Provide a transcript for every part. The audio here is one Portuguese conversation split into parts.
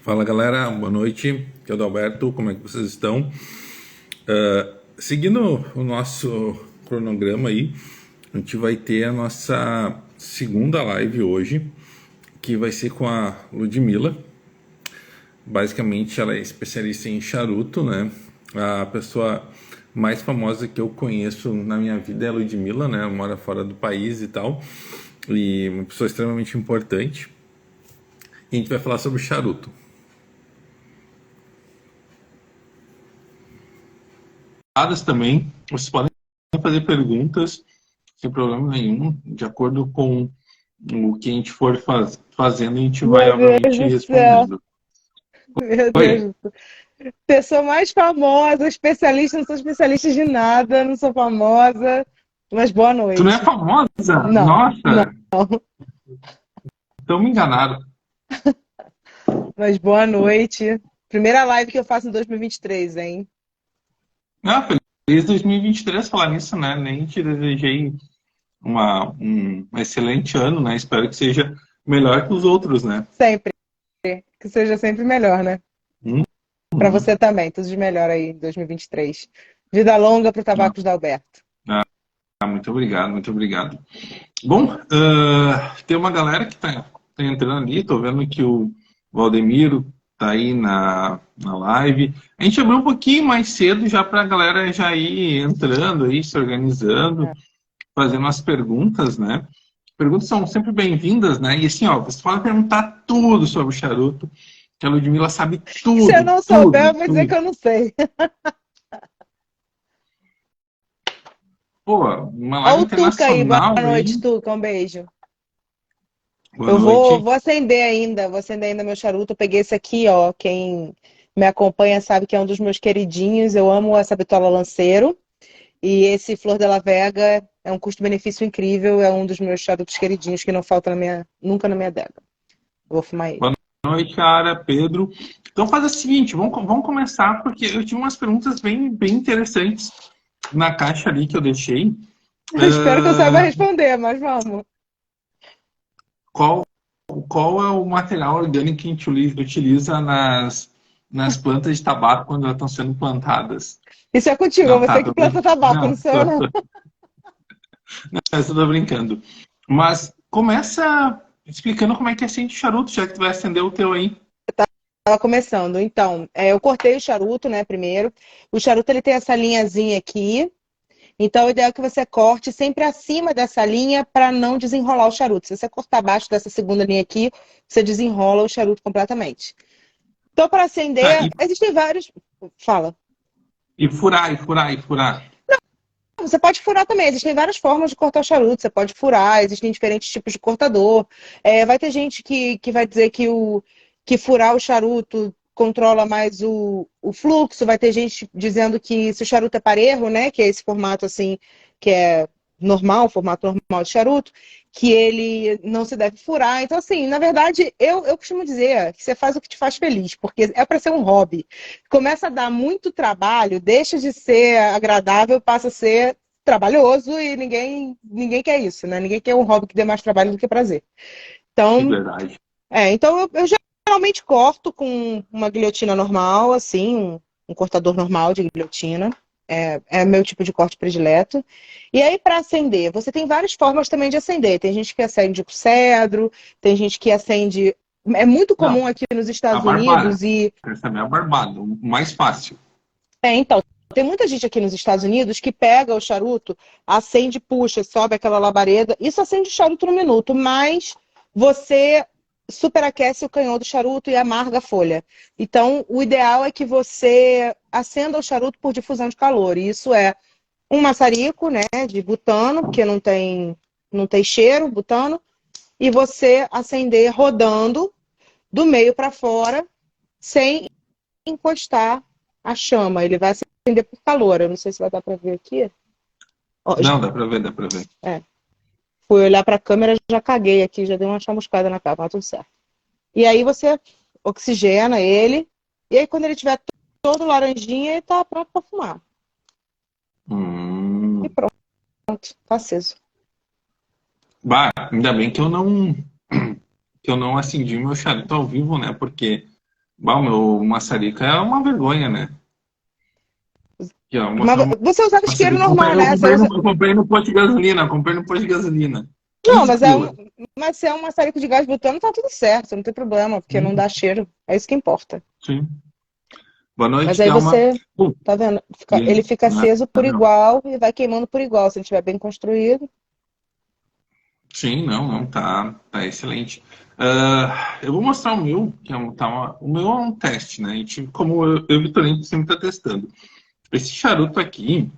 Fala galera, boa noite, aqui é o Adalberto, como é que vocês estão? Seguindo o nosso cronograma aí, a gente vai ter a nossa segunda live hoje, que vai ser com a Ludmilla. Basicamente ela é especialista em charuto, né? A pessoa mais famosa que eu conheço na minha vida é a Ludmilla, né? Ela mora fora do país e tal, e uma pessoa extremamente importante. E a gente vai falar sobre charuto. Também, vocês podem fazer perguntas sem problema nenhum, de acordo com o que a gente for fazendo, a gente vai, Meu Deus obviamente, do céu, respondendo. meu Oi, Deus do céu. Pessoa mais famosa, especialista, não sou especialista de nada, não sou famosa, mas boa tu não é noite. famosa? Não, não, Nossa, então me enganaram. mas boa noite. Primeira live que eu faço em 2023, hein? Ah, feliz 2023 falar nisso, né? Nem te desejei um excelente ano, né? Espero que seja melhor que os outros, né? Sempre, que seja sempre melhor, né? Para Uhum. você também, tudo de melhor aí em 2023. Vida longa pro Tabacos da Alberto. Muito obrigado, muito obrigado. Bom, tem uma galera que tá entrando ali, tô vendo que o Valdemiro tá aí na live. A gente abriu um pouquinho mais cedo já para a galera já ir entrando aí, se organizando, É. fazendo as perguntas, né? Perguntas são sempre bem-vindas, né? E assim, ó, você pode perguntar tudo sobre o charuto, que a Ludmilla sabe Se eu tudo, não souber, tudo, eu vou dizer que tudo. eu não sei. Pô, uma Olha live o Tuca aí, boa internacional noite, aí. Tuca, um beijo. Boa Eu vou, noite. vou acender ainda, meu charuto. Eu peguei esse aqui, ó. Quem me acompanha sabe que é um dos meus queridinhos. Eu amo essa bitola Lanceiro. E esse Flor de la Vega é um custo-benefício incrível. É um dos meus charutos queridinhos que não falta nunca na minha adega. Eu vou fumar ele. Boa noite, Cara, Pedro. Então faz o seguinte, vamos começar, porque eu tinha umas perguntas bem interessantes na caixa ali que eu deixei. Espero que eu saiba Ah, responder, mas vamos. qual, qual é o material orgânico que a gente utiliza nas plantas de tabaco quando elas estão sendo plantadas? Isso é contigo, é Não, tá, você que tô planta brincando. tabaco, não Não, sou eu, não. tô brincando. Mas começa explicando como é que acende o charuto, já que tu vai acender o teu aí. Tava começando. Então, eu cortei o charuto, né, primeiro. O charuto, ele tem essa linhazinha aqui. Então, o ideal é que você corte sempre acima dessa linha para não desenrolar o charuto. Se você cortar abaixo dessa segunda linha aqui, você desenrola o charuto completamente. Então, para Tá, acender, existem vários. Fala. e furar, e furar, e furar. Você pode furar também, existem várias formas de cortar o charuto. Você pode furar, existem diferentes tipos de cortador. Vai ter gente que vai dizer que furar o charuto controla mais o fluxo, vai ter gente dizendo que se o charuto é parejo, né, que é esse formato assim, que é normal, formato normal de charuto, que ele não se deve furar. Então, assim, na verdade, eu costumo dizer que você faz o que te faz feliz, porque é para ser um hobby. Começa a dar muito trabalho, deixa de ser agradável, passa a ser trabalhoso e ninguém quer isso, né? Ninguém quer um hobby que dê mais trabalho do que prazer. De Então, verdade. então eu geralmente corto com uma guilhotina normal, assim, um cortador normal de guilhotina. É meu tipo de corte predileto. E aí, para acender, você tem várias formas também de acender. Tem gente que acende com cedro, tem gente que acende. É muito Não, comum aqui nos a Estados barbada. Unidos e Essa é a barbada, o mais fácil. então, tem muita gente aqui nos Estados Unidos que pega o charuto, acende, puxa, sobe aquela labareda. Isso acende o charuto no minuto, mas você superaquece o canhão do charuto e amarga a folha. Então, o ideal é que você acenda o charuto por difusão de calor. E isso é um maçarico, né, de butano, porque não tem cheiro, butano, e você acender rodando do meio para fora, sem encostar a chama. Ele vai acender por calor. Eu não sei se vai dar para ver aqui. Ó, Não, dá pra ver, dá pra ver. fui olhar para a câmera, já caguei aqui, já dei uma chamuscada na capa, mas tudo certo. E aí você oxigena ele, e aí quando ele tiver todo laranjinha, ele tá pronto para fumar. E Hum. pronto, tá aceso. Bah, ainda bem que eu não acendi meu charuto ao vivo, né? Porque Bom, meu maçarico é uma vergonha, né? Aqui, ó, vou Mas mostrar o você usava isqueiro maçarico. normal, Eu né? Você comprei no, usa... eu comprei no posto de gasolina, comprei no posto de gasolina. Não, 15 pila. mas se é um maçarico de gás butano, tá tudo certo, não tem problema, porque não dá cheiro. É isso que importa. Sim. Boa Mas noite, aí Thelma. você, Bom, tá vendo? e aí? Ele fica Né? aceso por igual e vai queimando por igual. Se ele estiver bem construído. Sim, não, tá excelente. Eu vou mostrar o meu, que o meu é um teste, né? A gente, como eu e o Vitorino sempre tá testando. Esse charuto aqui,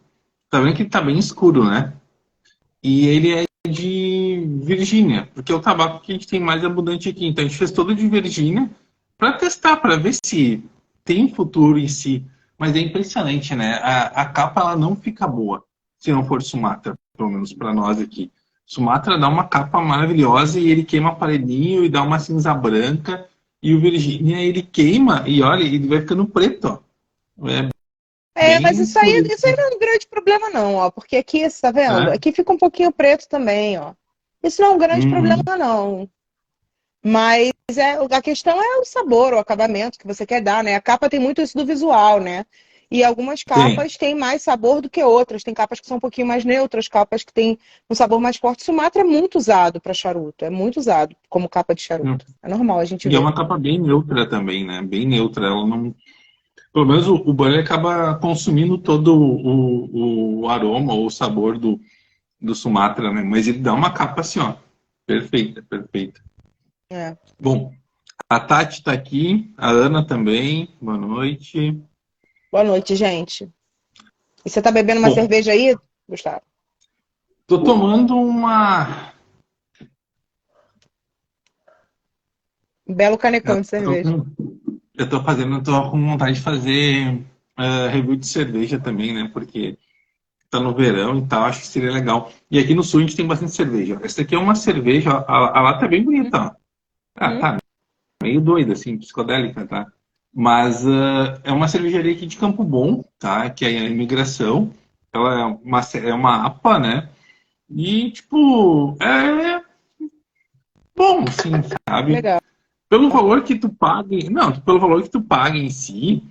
tá vendo que ele tá bem escuro, né? E ele é de Virgínia, porque é o tabaco que a gente tem mais abundante aqui. Então a gente fez todo de Virgínia para testar, para ver se tem futuro em si. Mas é impressionante, né? A capa ela não fica boa se não for Sumatra, pelo menos para nós aqui. Sumatra dá uma capa maravilhosa e ele queima aparelhinho e dá uma cinza branca. E o Virgínia ele queima e olha, ele vai ficando preto, ó. É É, mas bem escuro. isso aí não é um grande problema, não, ó. Porque aqui, você tá vendo? Né? Aqui fica um pouquinho preto também, ó. Isso não é um grande problema, Uhum. não. Mas a questão é o sabor, o acabamento que você quer dar, né? A capa tem muito isso do visual, né? E algumas Tem. capas têm mais sabor do que outras. Tem capas que são um pouquinho mais neutras, capas que têm um sabor mais forte. Sumatra é muito usado para charuto, é muito usado como capa de charuto. É normal a gente E é ver. uma capa bem neutra também, né? Bem neutra. Ela não. Pelo menos o banho acaba consumindo todo o aroma ou o sabor do Sumatra, né? Mas ele dá uma capa assim, ó. Perfeita, perfeita. É. Bom, a Tati tá aqui, a Ana também. Boa noite. Boa noite, gente. E você tá bebendo uma Bom, cerveja aí, Gustavo? tô tomando uma. Um belo Eu canecão de tô cerveja. com, eu tô com vontade de fazer review de cerveja também, né? Porque tá no verão e tal, acho que seria legal. E aqui no sul a gente tem bastante cerveja. Essa aqui é uma cerveja, a lata é bem bonita, ó. Ah, Hum? tá, meio doida, assim, psicodélica, tá? Mas é uma cervejaria aqui de Campo Bom, tá? Que é a Imigração. Ela é uma APA, né? E, tipo, é bom, sim, sabe? Legal. Pelo valor que tu paga, não, pelo valor que tu paga em si,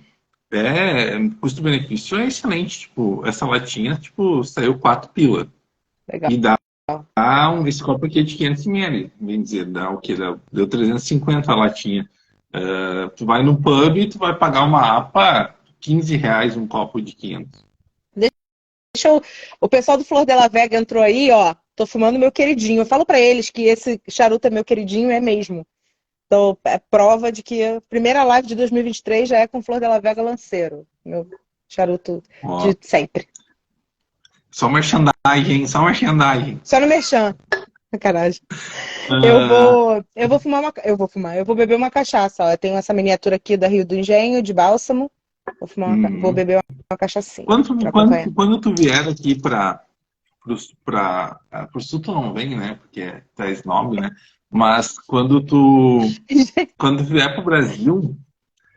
custo-benefício é excelente. Tipo, essa latinha, tipo, saiu 4 pila. Legal. E esse copo aqui é de 500 ml, bem dizer, dá o quê? Deu 350 a latinha. Tu vai no pub e tu vai pagar uma APA, R$ 15 um copo de 500. Deixa eu... O pessoal do Flor de la Vega entrou aí, ó. Tô fumando meu queridinho. Eu falo pra eles que esse charuto é meu queridinho, é mesmo. Então, é prova de que a primeira live de 2023 já é com Flor de la Vega Lanceiro. Meu charuto Ó, de sempre. só merchandising, só merchandising. Só no Merchan. Sacanagem. Ah, Eu vou beber uma cachaça, ó. Eu tenho essa miniatura aqui da Rio do Engenho, de bálsamo. Vou uhum. beber uma cachaçinha Quando, pra quando, acompanhar. quando tu vier aqui pro sul tu não vem, né? Porque tu é snob, né? Mas quando tu vier pro Brasil,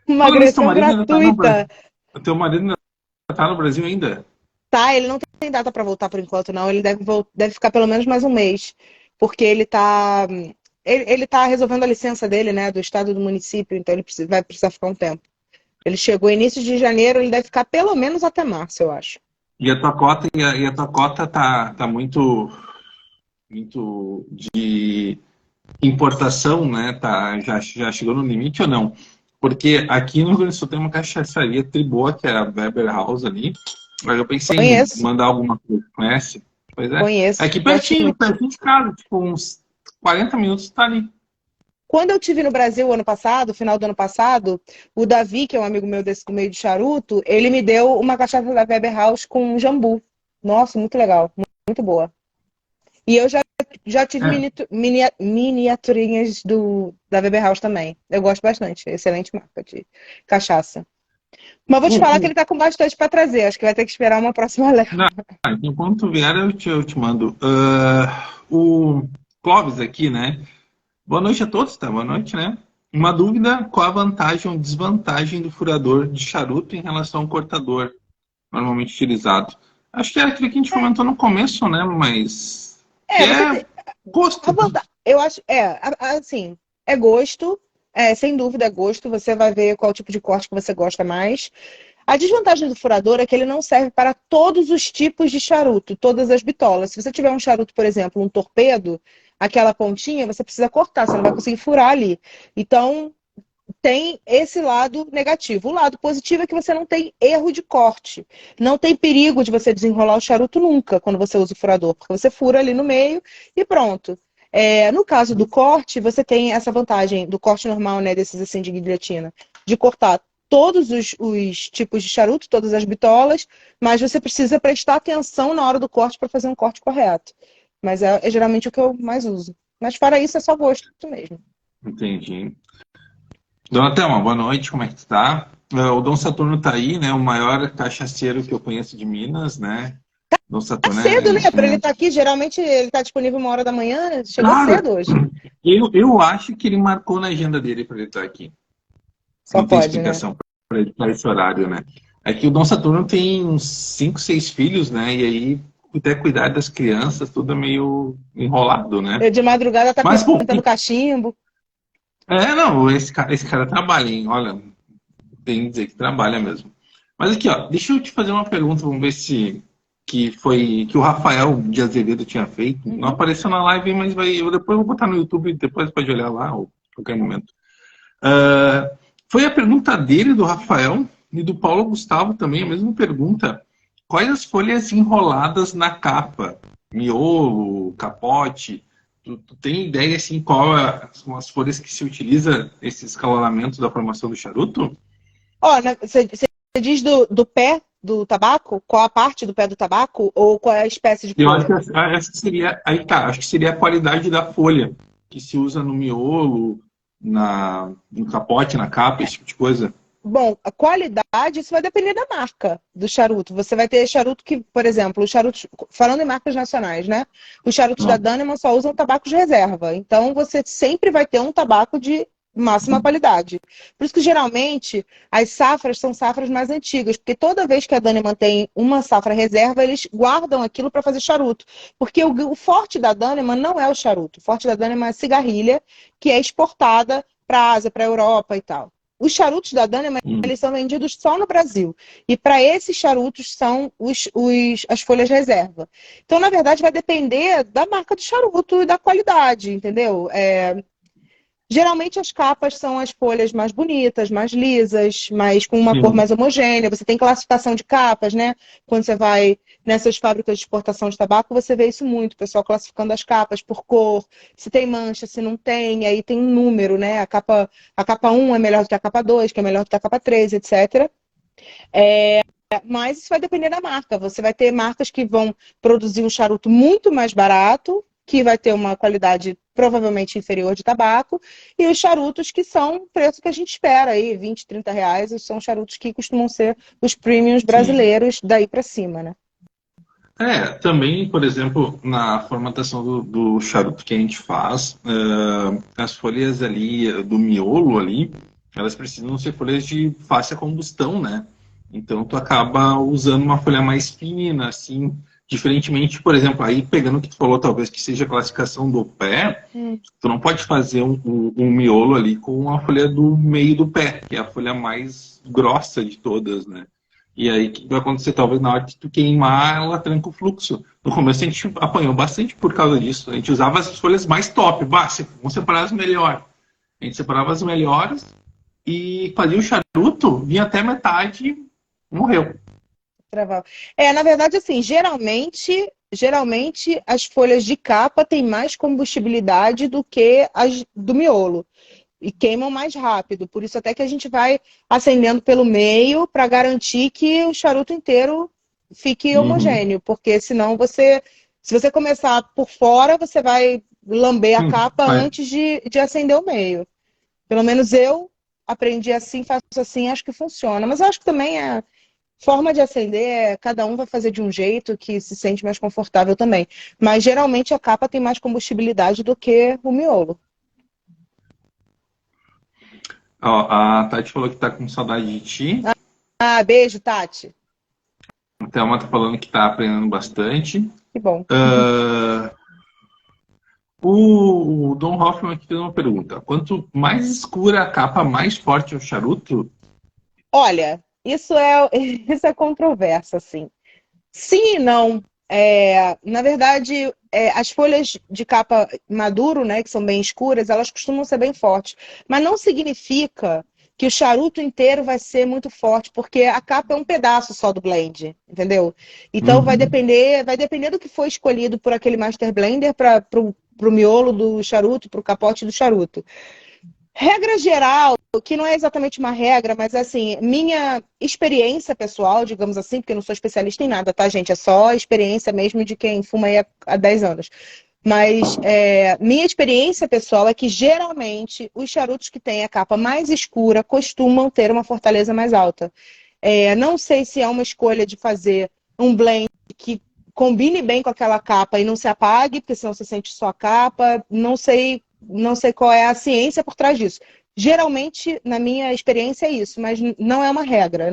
Uma falando isso, teu agressão marido ainda tá no Brasil. gratuita. Teu marido ainda tá no Brasil ainda? Tá, ele não tem data para voltar por enquanto, não. Ele deve ficar pelo menos mais um mês, porque ele tá resolvendo a licença dele, né, do estado e do município, então vai precisar ficar um tempo. Ele chegou início de janeiro, ele deve ficar pelo menos até março, eu acho. E a tua cota tá muito de importação, né? Já chegou no limite ou não? Porque aqui no Rio Grande do Sul tem uma cachaçaria triboa, que é a Weber House ali. Mas eu pensei em Conheço, mandar alguma coisa. Conhece? Pois é. É conheço, aqui gosto pertinho, muito. pertinho de casa, tipo uns 40 minutos tá ali. Quando eu tive no Brasil ano passado, final do ano passado, o Davi, que é um amigo meu desse do meio de charuto, ele me deu uma cachaça da Weber House com jambu. Nossa, muito legal, muito boa. E eu já tive É. miniaturinhas da Weber House também. Eu gosto bastante. Excelente marca de cachaça. Mas vou te falar que ele tá com bastante para trazer. Acho que vai ter que esperar uma próxima leva. Não, enquanto tu vier, eu te mando. O Clóvis aqui, né? Boa noite a todos, tá? Boa noite, né? Uma dúvida: qual a vantagem ou desvantagem do furador de charuto em relação ao cortador normalmente utilizado? Acho que era aquilo que a gente comentou no começo, né? Mas que Você é tem. gosto, né? Eu acho, assim, é gosto. Sem dúvida, é gosto. Você vai ver qual tipo de corte que você gosta mais. A desvantagem do furador é que ele não serve para todos os tipos de charuto, todas as bitolas. Se você tiver um charuto, por exemplo, um torpedo, aquela pontinha, você precisa cortar, você não vai conseguir furar ali. Então, tem esse lado negativo. O lado positivo é que você não tem erro de corte. Não tem perigo de você desenrolar o charuto nunca quando você usa o furador, porque você fura ali no meio e pronto. No caso do corte, você tem essa vantagem do corte normal, né, desses assim de guilhotina, de cortar todos os tipos de charuto, todas as bitolas, mas você precisa prestar atenção na hora do corte para fazer um corte correto. Mas é geralmente o que eu mais uso. Mas fora isso, é só gosto mesmo. Entendi. Dona Thelma, boa noite, como é que tu tá? O Dom Saturno tá aí, né? O maior cachaceiro que eu conheço de Minas, né? Dom Tá Saturno cedo, né? Para ele é... estar aqui, geralmente ele tá disponível 1 hora da manhã, né? Chegou Claro! cedo hoje. Eu acho que ele marcou na agenda dele para ele estar aqui. Só Não tem pode, né? explicação para ele estar esse horário, né? É que o Dom Saturno tem uns 5, 6 filhos, né? E aí, até cuidar das crianças, tudo é meio enrolado, né? De madrugada tá Mas, bom, pintando cachimbo. não, esse cara trabalha, hein? Olha, tem que dizer que trabalha mesmo. Mas aqui, ó, deixa eu te fazer uma pergunta, vamos ver se que o Rafael de Azevedo tinha feito. Não apareceu na live, mas eu depois vou botar no YouTube, depois pode olhar lá, ou a qualquer momento. Foi a pergunta dele, do Rafael, e do Paulo Gustavo também, a mesma pergunta. Quais as folhas enroladas na capa? Miolo, capote? Tu tem ideia, assim, são as folhas que se utiliza esse escalonamento da formação do charuto? Ó, você diz do pé do tabaco? Qual a parte do pé do tabaco? Ou qual é a espécie de Eu acho que folha? essa seria. Aí tá, acho que seria a qualidade da folha que se usa no miolo, no capote, na capa, esse tipo de coisa. Bom, a qualidade, isso vai depender da marca do charuto. Você vai ter charuto que, por exemplo, os charutos, falando em marcas nacionais, né? Os charutos da Ó. Daneman só usam tabaco de reserva. Então, você sempre vai ter um tabaco de máxima qualidade. Por isso que, geralmente, as safras são safras mais antigas, porque toda vez que a Daneman tem uma safra reserva, eles guardam aquilo para fazer charuto. Porque o forte da Daneman não é o charuto. O forte da Daneman é a cigarrilha, que é exportada para a Ásia, para a Europa e tal. Os charutos da Daneman, eles são vendidos só no Brasil. E para esses charutos são as folhas reserva. Então, na verdade, vai depender da marca do charuto e da qualidade, entendeu? Geralmente as capas são as folhas mais bonitas, mais lisas, mais com uma cor Sim. mais homogênea. Você tem classificação de capas, né? Quando você vai nessas fábricas de exportação de tabaco, você vê isso muito, o pessoal classificando as capas por cor, se tem mancha, se não tem, aí tem um número, né? A capa 1 é melhor do que a capa 2, que é melhor do que a capa 3, etc. Mas isso vai depender da marca. Você vai ter marcas que vão produzir um charuto muito mais barato, que vai ter uma qualidade provavelmente inferior de tabaco, e os charutos que são o preço que a gente espera aí, 20, 30 reais, são charutos que costumam ser os premiums Sim. brasileiros daí para cima, né? Também, por exemplo, na formatação do charuto que a gente faz, as folhas ali do miolo ali, elas precisam ser folhas de fácil combustão, né? Então tu acaba usando uma folha mais fina, assim, diferentemente, por exemplo, aí pegando o que tu falou, talvez que seja a classificação do pé, tu não pode fazer um miolo ali com a folha do meio do pé, que é a folha mais grossa de todas, né? E aí o que vai acontecer? Talvez na hora que tu queimar, ela tranca o fluxo. No começo a gente apanhou bastante por causa disso. A gente usava as folhas mais top. Vamos separar as melhores. A gente separava as melhores e fazia o charuto, vinha até metade e morreu. Travar. Na verdade, assim, geralmente as folhas de capa têm mais combustibilidade do que as do miolo. E queimam mais rápido. Por isso até que a gente vai acendendo pelo meio para garantir que o charuto inteiro fique Uhum. homogêneo. Porque senão se você começar por fora, você vai lamber a capa Vai. antes de acender o meio. Pelo menos eu aprendi assim, faço assim, acho que funciona. Mas eu acho que também forma de acender, cada um vai fazer de um jeito que se sente mais confortável também. Mas geralmente a capa tem mais combustibilidade do que o miolo. Ó, a Tati falou que tá com saudade de ti. Ah, beijo, Tati. A Thelma tá falando que tá aprendendo bastante. Que bom. Ah, O Don Hoffman aqui fez uma pergunta. Quanto mais escura a capa, mais forte é o charuto? Olha, isso é controverso, assim. Sim e não. Na verdade, as folhas de capa maduro, né, que são bem escuras, elas costumam ser bem fortes. Mas não significa que o charuto inteiro vai ser muito forte, porque a capa é um pedaço só do blend, entendeu? Então Uhum. vai depender do que foi escolhido por aquele Master Blender para o miolo do charuto, para o capote do charuto. Regra geral, que não é exatamente uma regra, mas assim, minha experiência pessoal, digamos assim, porque eu não sou especialista em nada, tá, gente? É só experiência mesmo de quem fuma aí há 10 anos. Mas minha experiência pessoal é que geralmente os charutos que têm a capa mais escura costumam ter uma fortaleza mais alta. Não sei se é uma escolha de fazer um blend que combine bem com aquela capa e não se apague, porque senão você sente só a capa. Não sei qual é a ciência por trás disso. Geralmente, na minha experiência, é isso, mas não é uma regra.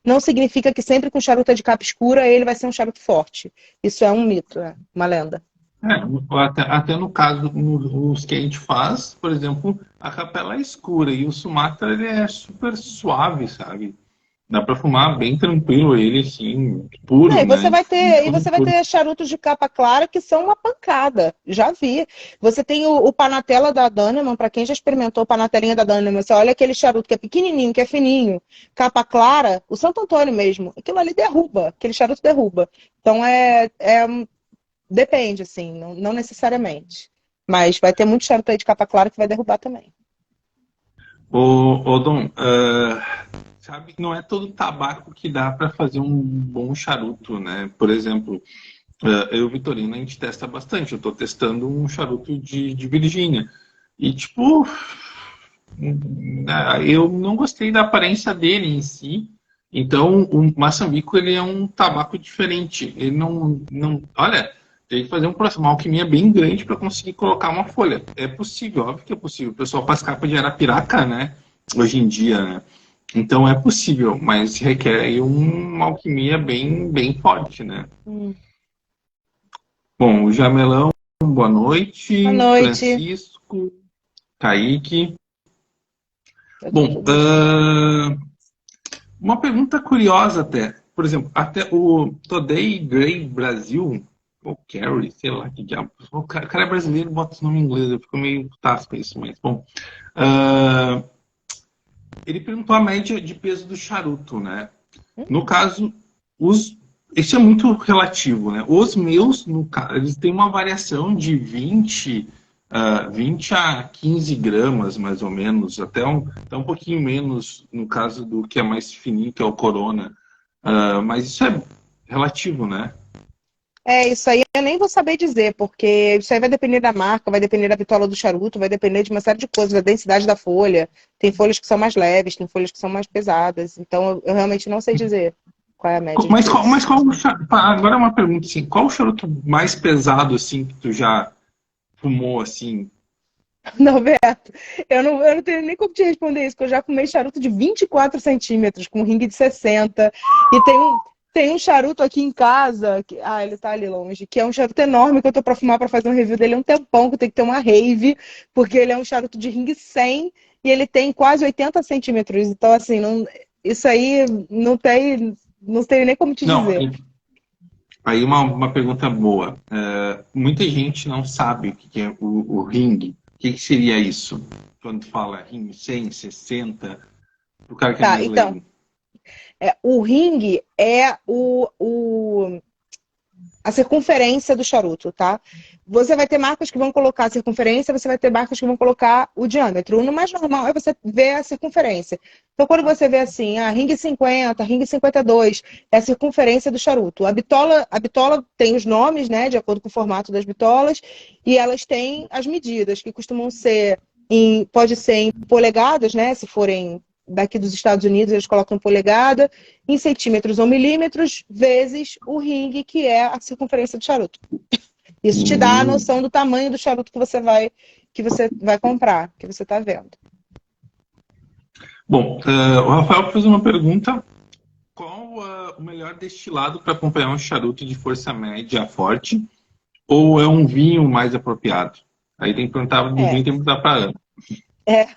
Não significa que sempre com charuto de capa escura ele vai ser um charuto forte. Isso é um mito, é uma lenda. Até no caso, os que a gente faz, por exemplo, a capela é escura e o Sumatra ele é super suave, sabe? Dá pra fumar bem tranquilo ele, assim, Não, puro, né? e Todo você vai puro. ter charutos de capa clara que são uma pancada. Já vi. Você tem o Panatella da Dannemann, para quem já experimentou o Panatelinha da Dannemann, você olha aquele charuto que é pequenininho, que é fininho, capa clara, o Santo Antônio mesmo, aquilo ali derruba, aquele charuto derruba. Então depende, assim, não necessariamente. Mas vai ter muito charuto aí de capa clara que vai derrubar também. Ô, Dom, sabe que não é todo tabaco que dá para fazer um bom charuto, né? Por exemplo, eu e o Vitorino, a gente testa bastante. Eu estou testando um charuto de Virgínia. E, tipo, eu não gostei da aparência dele em si. Então, o maçambico, ele é um tabaco diferente. Ele não olha, tem que fazer uma alquimia bem grande para conseguir colocar uma folha. É possível, óbvio que é possível. O pessoal faz capa de arapiraca, né? Hoje em dia, né? Então é possível, mas requer aí uma alquimia bem forte, né? Hum. Bom, o Jamelão, boa Boa noite. noite. Francisco, Kaique. Tá todo Bom, mundo uma pergunta curiosa até. Por exemplo, até o Today Gray Brasil, ou Carrie, sei lá que diabo. O cara é brasileiro, bota esse nome em inglês, eu fico meio tasco isso, mas bom. Ah, ele perguntou a média de peso do charuto, né? No caso, os, isso é muito relativo, né? Os meus, no caso, eles têm uma variação de 20 a 15 gramas, mais ou menos, até um pouquinho menos no caso do que é mais fininho, que é o Corona. Mas isso é relativo, né? Isso aí eu nem vou saber dizer, porque isso aí vai depender da marca, vai depender da bitola do charuto, vai depender de uma série de coisas, da densidade da folha. Tem folhas que são mais leves, tem folhas que são mais pesadas. Então eu realmente não sei dizer qual é a média de Mas peso. qual agora é uma pergunta assim, qual o charuto mais pesado assim que tu já fumou assim? Não, Beto, eu não tenho nem como te responder isso, porque eu já fumei charuto de 24 centímetros, com ringue de 60. E tem um charuto aqui em casa, ele tá ali longe, que é um charuto enorme que eu tô pra fumar pra fazer um review dele há um tempão, que eu tenho que ter uma rave, porque ele é um charuto de ringue 100 e ele tem quase 80 centímetros. Então, assim, isso aí não tem nem como te Não, dizer. aí uma pergunta boa. Muita gente não sabe o que é o ringue. O que seria isso? Quando fala ringue 100, 60, o cara que é Tá, mais então, leigo. o ringue é a circunferência do charuto, tá? Você vai ter marcas que vão colocar a circunferência, você vai ter marcas que vão colocar o diâmetro. O mais normal é você ver a circunferência. Então, quando você vê assim, ringue 50, ringue 52, é a circunferência do charuto. A bitola tem os nomes, né, de acordo com o formato das bitolas, e elas têm as medidas, que costumam ser pode ser em polegadas, né, se forem daqui dos Estados Unidos, eles colocam em polegada, em centímetros ou milímetros, vezes o ringue, que é a circunferência do charuto. Isso te dá a Hum. noção do tamanho do charuto que você vai comprar, que você está vendo. Bom, o Rafael fez uma pergunta. Qual o melhor destilado para acompanhar um charuto de força média forte? Ou é um vinho mais apropriado? Aí tem que perguntar do É, vinho, tem que perguntar pra Ana. é.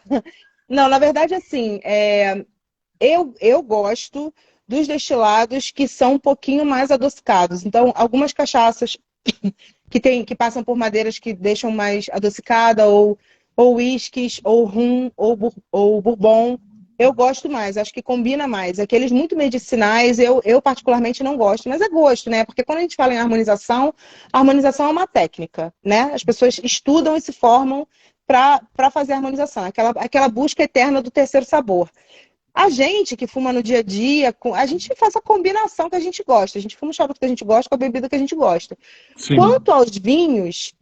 Não, na verdade, assim, eu gosto dos destilados que são um pouquinho mais adocicados. Então, algumas cachaças que passam por madeiras que deixam mais adocicada, ou whiskies, ou rum, ou bourbon. Eu gosto mais, acho que combina mais. Aqueles muito medicinais, eu particularmente não gosto, mas é gosto, né? Porque quando a gente fala em harmonização, a harmonização é uma técnica, né? As pessoas estudam e se formam para fazer a harmonização, aquela busca eterna do terceiro sabor. A gente que fuma no dia a dia, a gente faz a combinação que a gente gosta. A gente fuma o charuto que a gente gosta com a bebida que a gente gosta. Sim. Quanto aos vinhos,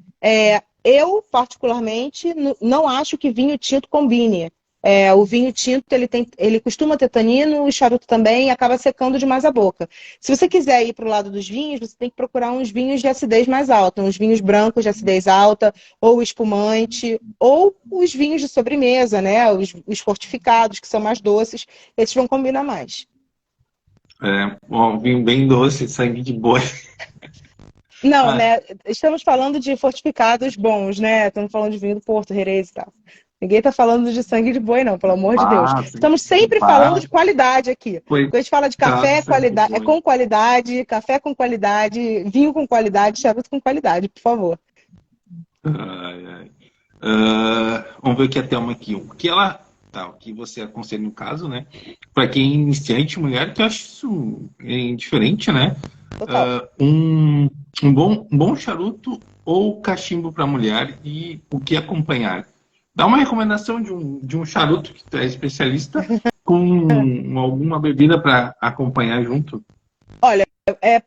eu particularmente não acho que vinho tinto combine. O vinho tinto ele costuma ter tanino, o charuto também, e acaba secando demais a boca. Se você quiser ir para o lado dos vinhos, você tem que procurar uns vinhos de acidez mais alta, uns vinhos brancos de acidez alta, ou espumante, ou os vinhos de sobremesa, né? Os fortificados, que são mais doces, esses vão combinar mais. Ó, um vinho bem doce, sangue de boi. Não, Ah, né? Estamos falando de fortificados bons, né? Estamos falando de vinho do Porto, Jerez e tal. Ninguém está falando de sangue de boi, não, pelo amor de Deus. passa, Estamos sempre falando passa. de qualidade aqui. Foi Quando a gente fala de café, caso sangue de é boi. com qualidade, café com qualidade, vinho com qualidade, charuto com qualidade, por favor. Ai, ai. Vamos ver o que a Thelma aqui. O que você aconselha no caso, né? Para quem é iniciante, mulher, que eu acho isso diferente, né? Total. Um bom charuto ou cachimbo para mulher e o que acompanhar. Dá uma recomendação de um charuto que tu é especialista com alguma bebida para acompanhar junto. Olha,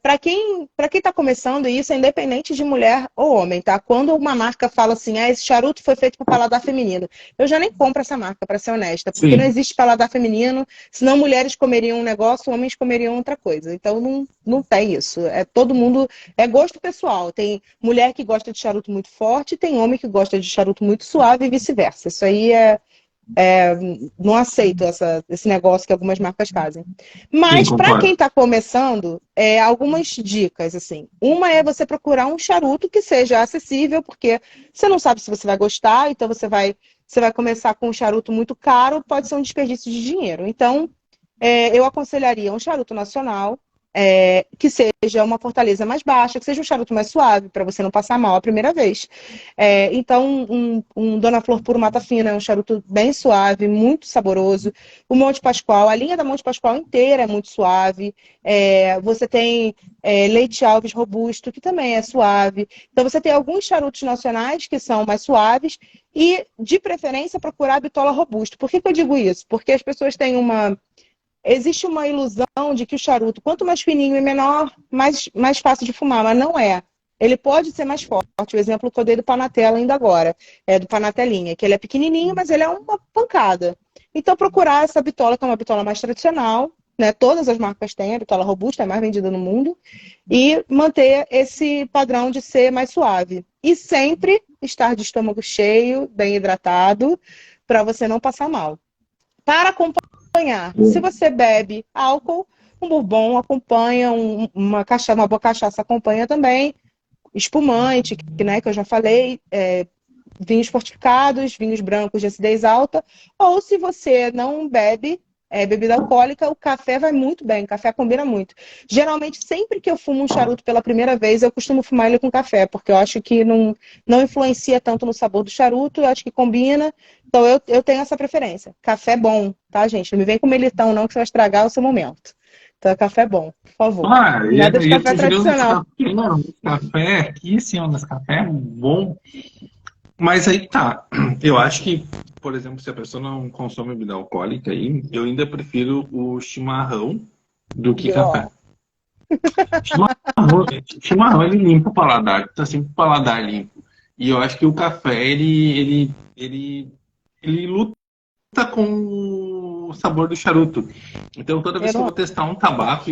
para quem está começando, isso é independente de mulher ou homem, tá? Quando uma marca fala assim, esse charuto foi feito para o paladar feminino, eu já nem compro essa marca, para ser honesta, porque não Sim, existe paladar feminino, senão mulheres comeriam um negócio, homens comeriam outra coisa. Então não tem isso. Todo mundo, é gosto pessoal. Tem mulher que gosta de charuto muito forte, tem homem que gosta de charuto muito suave e vice-versa. Isso aí não aceito esse negócio que algumas marcas fazem. sim, Mas para quem concordo. está começando, algumas dicas assim. Uma é você procurar um charuto que seja acessível, porque você não sabe se você vai gostar, então você vai começar com um charuto muito caro, pode ser um desperdício de dinheiro. Então, eu aconselharia um charuto nacional, que seja uma fortaleza mais baixa, que seja um charuto mais suave, para você não passar mal a primeira vez. Então, um Dona Flor Puro Mata Fina é um charuto bem suave, muito saboroso. O Monte Pascoal, a linha da Monte Pascoal inteira é muito suave. Você tem Leite Alves Robusto, que também é suave. Então, você tem alguns charutos nacionais que são mais suaves e, de preferência, procurar a bitola robusto. Por que eu digo isso? Porque as pessoas têm existe uma ilusão de que o charuto, quanto mais fininho e menor, mais fácil de fumar, mas não é. Ele pode ser mais forte. O exemplo que eu dei do Panatella ainda agora, do Panatelinha, que ele é pequenininho, mas ele é uma pancada. Então, procurar essa bitola, que é uma bitola mais tradicional, né? Todas as marcas têm, a bitola robusta é a mais vendida no mundo, e manter esse padrão de ser mais suave. E sempre estar de estômago cheio, bem hidratado, para você não passar mal. Para acompanhar, se você bebe álcool, um bourbon acompanha, uma boa cachaça acompanha também, espumante, né, que eu já falei, vinhos fortificados, vinhos brancos de acidez alta, ou se você não bebe bebida alcoólica, o café vai muito bem, o café combina muito. Geralmente, sempre que eu fumo um charuto pela primeira vez, eu costumo fumar ele com café, porque eu acho que não influencia tanto no sabor do charuto, eu acho que combina, então eu tenho essa preferência. Café bom, tá, gente? Não me vem com melitão não, que você vai estragar o seu momento. Então, é café bom, por favor. Ah, Nada de eu café sugeri um tradicional. Nescafé, não, um Nescafé aqui, sim, um Nescafé bom. Mas aí tá. Eu acho que, por exemplo, se a pessoa não consome bebida alcoólica, aí, eu ainda prefiro o chimarrão do que café. Ó, Chimarrão, chimarrão ele limpa o paladar, tá sempre o paladar limpo. E eu acho que o café, ele luta com o sabor do charuto. Então, toda vez eu que eu não vou testar um tabaco,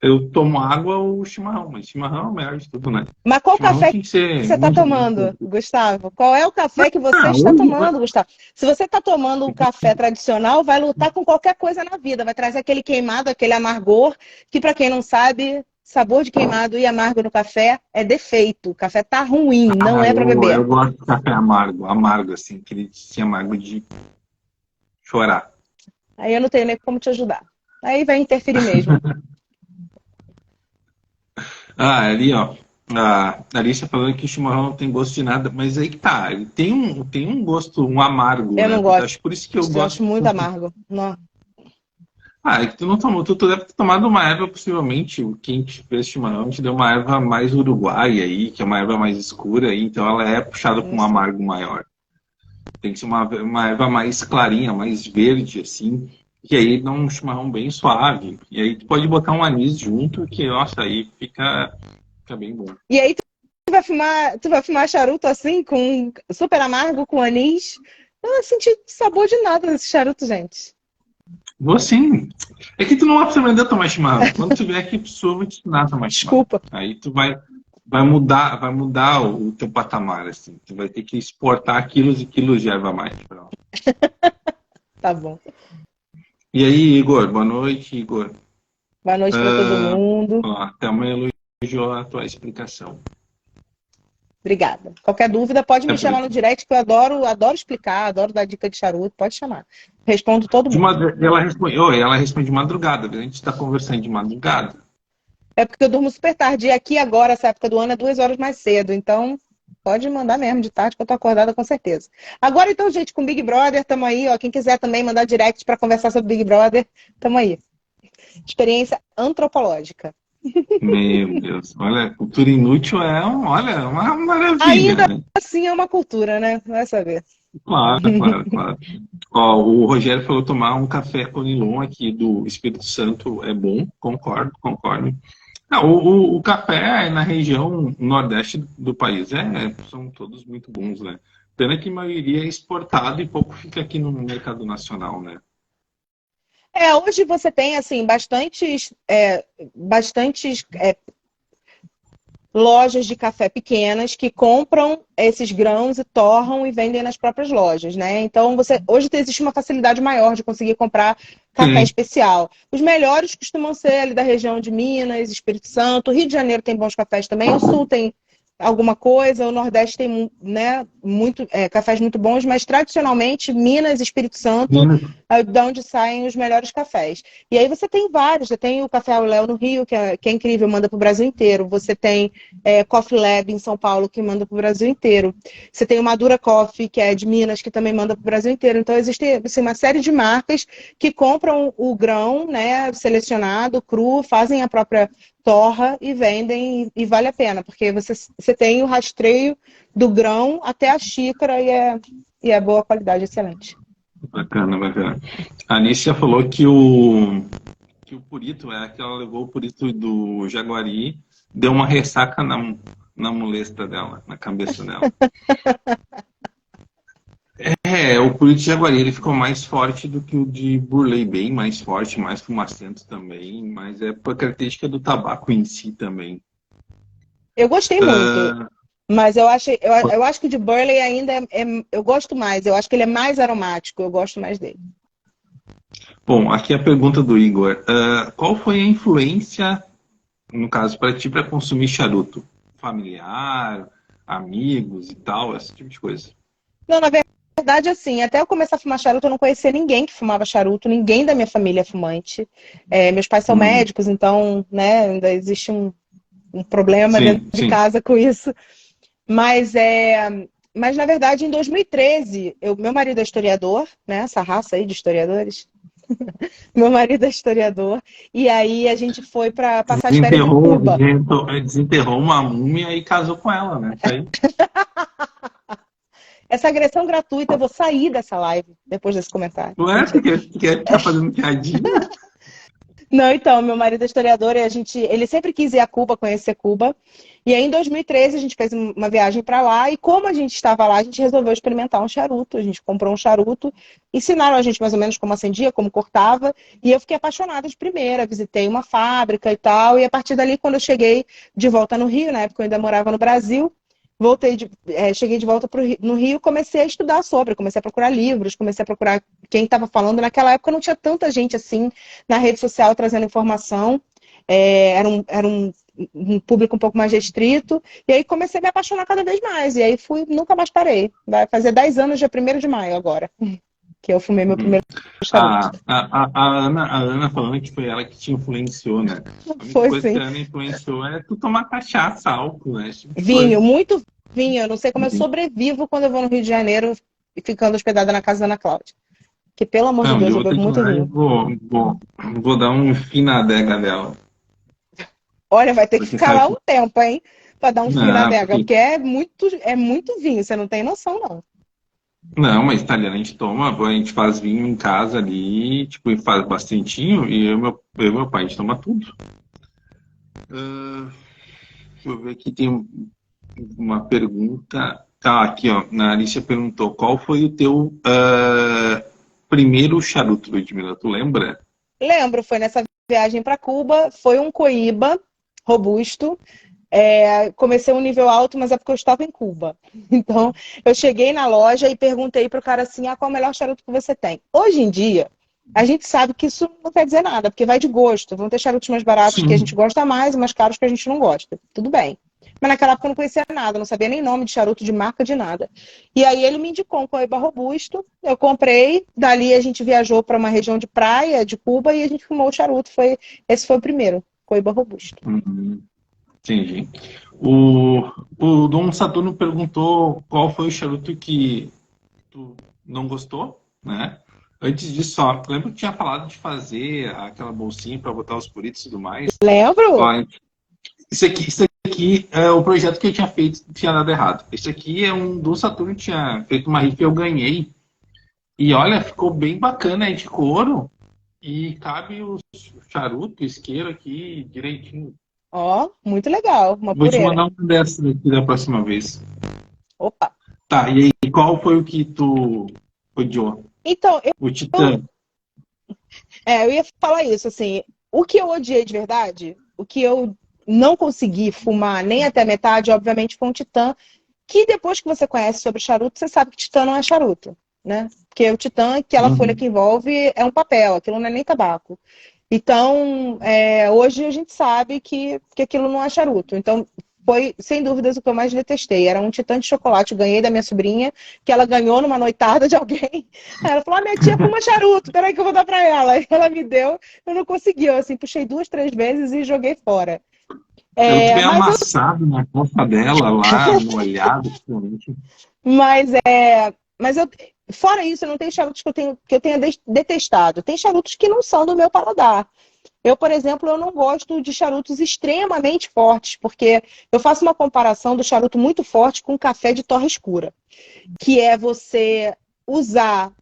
eu tomo água ou chimarrão. Mas chimarrão é o melhor de tudo, né? Mas qual Chimarrão café tem que que ser você está muito bem tomando, feito. Gustavo? Qual é o café que você Ah, está hoje, tomando, Gustavo? Se você está tomando um café tradicional, vai lutar com qualquer coisa na vida, vai trazer aquele queimado, aquele amargor, que para quem não sabe, sabor de queimado e amargo no café é defeito. O café tá ruim, não Ah, é para eu beber. gosto de café amargo, amargo, assim, aquele amargo de chorar. Aí eu não tenho nem como te ajudar. Aí vai interferir mesmo. Ah, ali, ó. A Alicia falando que o chimarrão não tem gosto de nada, mas aí que tá, ele tem um gosto, um amargo, Eu né? não gosto, Acho por isso que eu eu gosto. acho muito amargo. Não. Ah, é que tu não tomou, tu deve ter tomado uma erva, possivelmente, quem te fez chimarrão te deu uma erva mais uruguaia aí, que é uma erva mais escura aí, então ela é puxada com Não um sei. amargo maior. Tem que ser uma erva mais clarinha, mais verde, assim, que aí dá um chimarrão bem suave. E aí tu pode botar um anis junto, que, nossa, aí fica bem bom. E aí tu vai fumar charuto assim, com super amargo, com anis? Eu não senti sabor de nada nesse charuto, gente. Vou sim. É que tu não vai aprender a tomar chimarrão. Quando tu vier aqui, a pessoa vai te ensinar a tomar chimarrão. Desculpa. Aí tu vai mudar o teu patamar, assim. Tu vai ter que exportar quilos e quilos de erva mate pra lá. Tá bom. E aí, Igor? Boa noite, Igor. Boa noite para todo mundo. Ó, até amanhã elogiou a tua explicação. Obrigada. Qualquer dúvida, pode É me chamar por- no direct, que eu adoro explicar, adoro dar dica de charuto. Pode chamar. Respondo todo De mundo. ela responde de madrugada, a gente está conversando de madrugada. É porque eu durmo super tarde. E aqui agora, essa época do ano, é 2 horas mais cedo. Então, pode mandar mesmo de tarde, que eu tô acordada com certeza. Agora, então, gente, com Big Brother, tamo aí, ó. Quem quiser também mandar direct para conversar sobre Big Brother, tamo aí. Experiência antropológica. Meu Deus, olha, cultura inútil olha, uma maravilha, Ainda né? assim é uma cultura, né? Vai saber. Claro, claro, claro. Ó, o Rogério falou tomar um café Conilon aqui do Espírito Santo é bom, concordo, concordo. Não, o café na região nordeste do país são todos muito bons, né? Pena que a maioria é exportado e pouco fica aqui no mercado nacional, né? Hoje você tem, assim, bastantes lojas de café pequenas que compram esses grãos e torram e vendem nas próprias lojas, né? Então, hoje existe uma facilidade maior de conseguir comprar café Sim. especial. Os melhores costumam ser ali da região de Minas, Espírito Santo, Rio de Janeiro tem bons cafés também, o Sul tem alguma coisa, o Nordeste tem, né, cafés muito bons, mas tradicionalmente Minas e Espírito Santo é de onde saem os melhores cafés. E aí você tem vários, você tem o Café ao Léo no Rio, que é incrível, manda para o Brasil inteiro. Você tem Coffee Lab em São Paulo, que manda para o Brasil inteiro. Você tem o Madura Coffee, que é de Minas, que também manda para o Brasil inteiro. Então, existe assim, uma série de marcas que compram o grão, né, selecionado, cru, fazem a própria torra e vendem, e vale a pena, porque você tem o rastreio do grão até a xícara e é boa qualidade, excelente. Bacana, bacana. A Anícia falou que o Purito, que ela levou o Purito do Jaguari, deu uma ressaca na molesta dela, na cabeça dela. O Purito de Jaguari ele ficou mais forte do que o de Burley, bem mais forte, mais fumacento também, mas é por característica do tabaco em si também. Eu gostei muito, Ah, mas eu acho que o de Burley ainda eu gosto mais, eu acho que ele é mais aromático, eu gosto mais dele. bom, aqui a pergunta do Igor. Qual foi a influência, no caso, para ti, para consumir charuto? Familiar, amigos e tal, esse tipo de coisa. Não, na verdade, assim, até eu começar a fumar charuto, eu não conhecia ninguém que fumava charuto, ninguém da minha família é fumante. Meus pais são Hum, médicos, então, né, ainda existe um problema dentro sim, de sim. casa com isso. Mas, mas na verdade, em 2013, meu marido é historiador, né, essa raça aí de historiadores. Meu marido é historiador, e aí a gente foi para passar as férias em Cuba. Desenterrou uma múmia e casou com ela, né? Isso aí. Essa agressão gratuita, eu vou sair dessa live depois desse comentário. Não é Mentira. porque quer ficar fazendo piadinha? Não, então, meu marido é historiador e ele sempre quis ir a Cuba, conhecer Cuba. E aí, em 2013, a gente fez uma viagem para lá e como a gente estava lá, a gente resolveu experimentar um charuto. A gente comprou um charuto, ensinaram a gente mais ou menos como acendia, como cortava, e eu fiquei apaixonada de primeira. Visitei uma fábrica e tal, e a partir dali, quando eu cheguei de volta no Rio, na época eu ainda morava no Brasil, cheguei de volta no Rio, comecei a estudar sobre, comecei a procurar livros, comecei a procurar quem estava falando. Naquela época não tinha tanta gente assim na rede social trazendo informação. Era um público um pouco mais restrito, e aí comecei a me apaixonar cada vez mais, e aí nunca mais parei. Vai fazer 10 anos, dia 1º de maio agora, que eu fumei meu Uhum. primeiro charuto. A Ana falando que foi ela que te influenciou, né? A única Foi coisa que sim. a Ana influenciou é tu tomar cachaça, álcool, né? Esse tipo de Vinho, coisa. muito vinho. Eu não sei como eu sobrevivo quando eu vou no Rio de Janeiro e ficando hospedada na casa da Ana Cláudia. Que, pelo amor de Não, um dia Deus, eu eu vou ter bebo que ir muito lá e vinho. vou dar um fim na adega dela. Olha, vai ter que Porque ficar sabe lá que. um tempo, hein? Pra dar um fim na Não, adega, porque. porque é muito vinho, você não tem noção, não. Não, mas italiano a gente toma, a gente faz vinho em casa ali, tipo, e faz bastantinho, e eu e meu pai, a gente toma tudo. Deixa eu ver aqui, tem uma pergunta. Tá, aqui, ó. Na Alicia perguntou: qual foi o teu primeiro charuto, Ludmilla? Tu lembra? Lembro, foi nessa viagem para Cuba, foi um coíba robusto. Comecei um nível alto, mas é porque eu estava em Cuba. Então, eu cheguei na loja e perguntei para o cara assim: qual é o melhor charuto que você tem? Hoje em dia, a gente sabe que isso não quer dizer nada, porque vai de gosto. Vão ter charutos mais baratos que a Sim. gente gosta mais e mais caros que a gente não gosta. Tudo bem. Mas naquela época eu não conhecia nada, não sabia nem nome de charuto, de marca, de nada. E aí ele me indicou um coíba robusto, eu comprei, dali a gente viajou para uma região de praia de Cuba e a gente fumou o charuto. Esse foi o primeiro, coíba robusto. Uhum, entendi. O Dom Saturno perguntou qual foi o charuto que tu não gostou, né? Antes disso, ó, lembra que tinha falado de fazer aquela bolsinha para botar os puritos e tudo mais? Lembro? Ó, isso aqui é o projeto que eu tinha feito, tinha dado errado. Isso aqui é um do Saturno, tinha feito uma rifa e eu ganhei. E olha, ficou bem bacana, é de couro e cabe o charuto, o isqueiro aqui direitinho. Ó, muito legal, uma Vou te pureira. mandar uma dessas aqui da próxima vez. Opa. Tá, e aí, qual foi o que tu odiou? Então, O Titã. eu ia falar isso, assim, o que eu odiei de verdade, o que eu não consegui fumar nem até metade, obviamente, foi um Titã, que depois que você conhece sobre charuto, você sabe que Titã não é charuto, né? Porque o Titã, aquela folha Uhum. que envolve, é um papel, aquilo não é nem tabaco. Então, hoje a gente sabe que aquilo não é charuto. Então, foi, sem dúvidas, o que eu mais detestei. Era um Titã de chocolate, eu ganhei da minha sobrinha, que ela ganhou numa noitada de alguém. Aí ela falou, minha tia fuma charuto, peraí que eu vou dar pra ela. Aí ela me deu, eu não consegui. Eu, assim, puxei 2, 3 vezes e joguei fora. Eu É, bem mas eu, amassado na costa dela lá, molhado, principalmente. mas, mas eu, fora isso, não tem charutos que eu tenha detestado. Tem charutos que não são do meu paladar. Eu, por exemplo, eu não gosto de charutos extremamente fortes, porque eu faço uma comparação do charuto muito forte com café de torra escura, que é você usar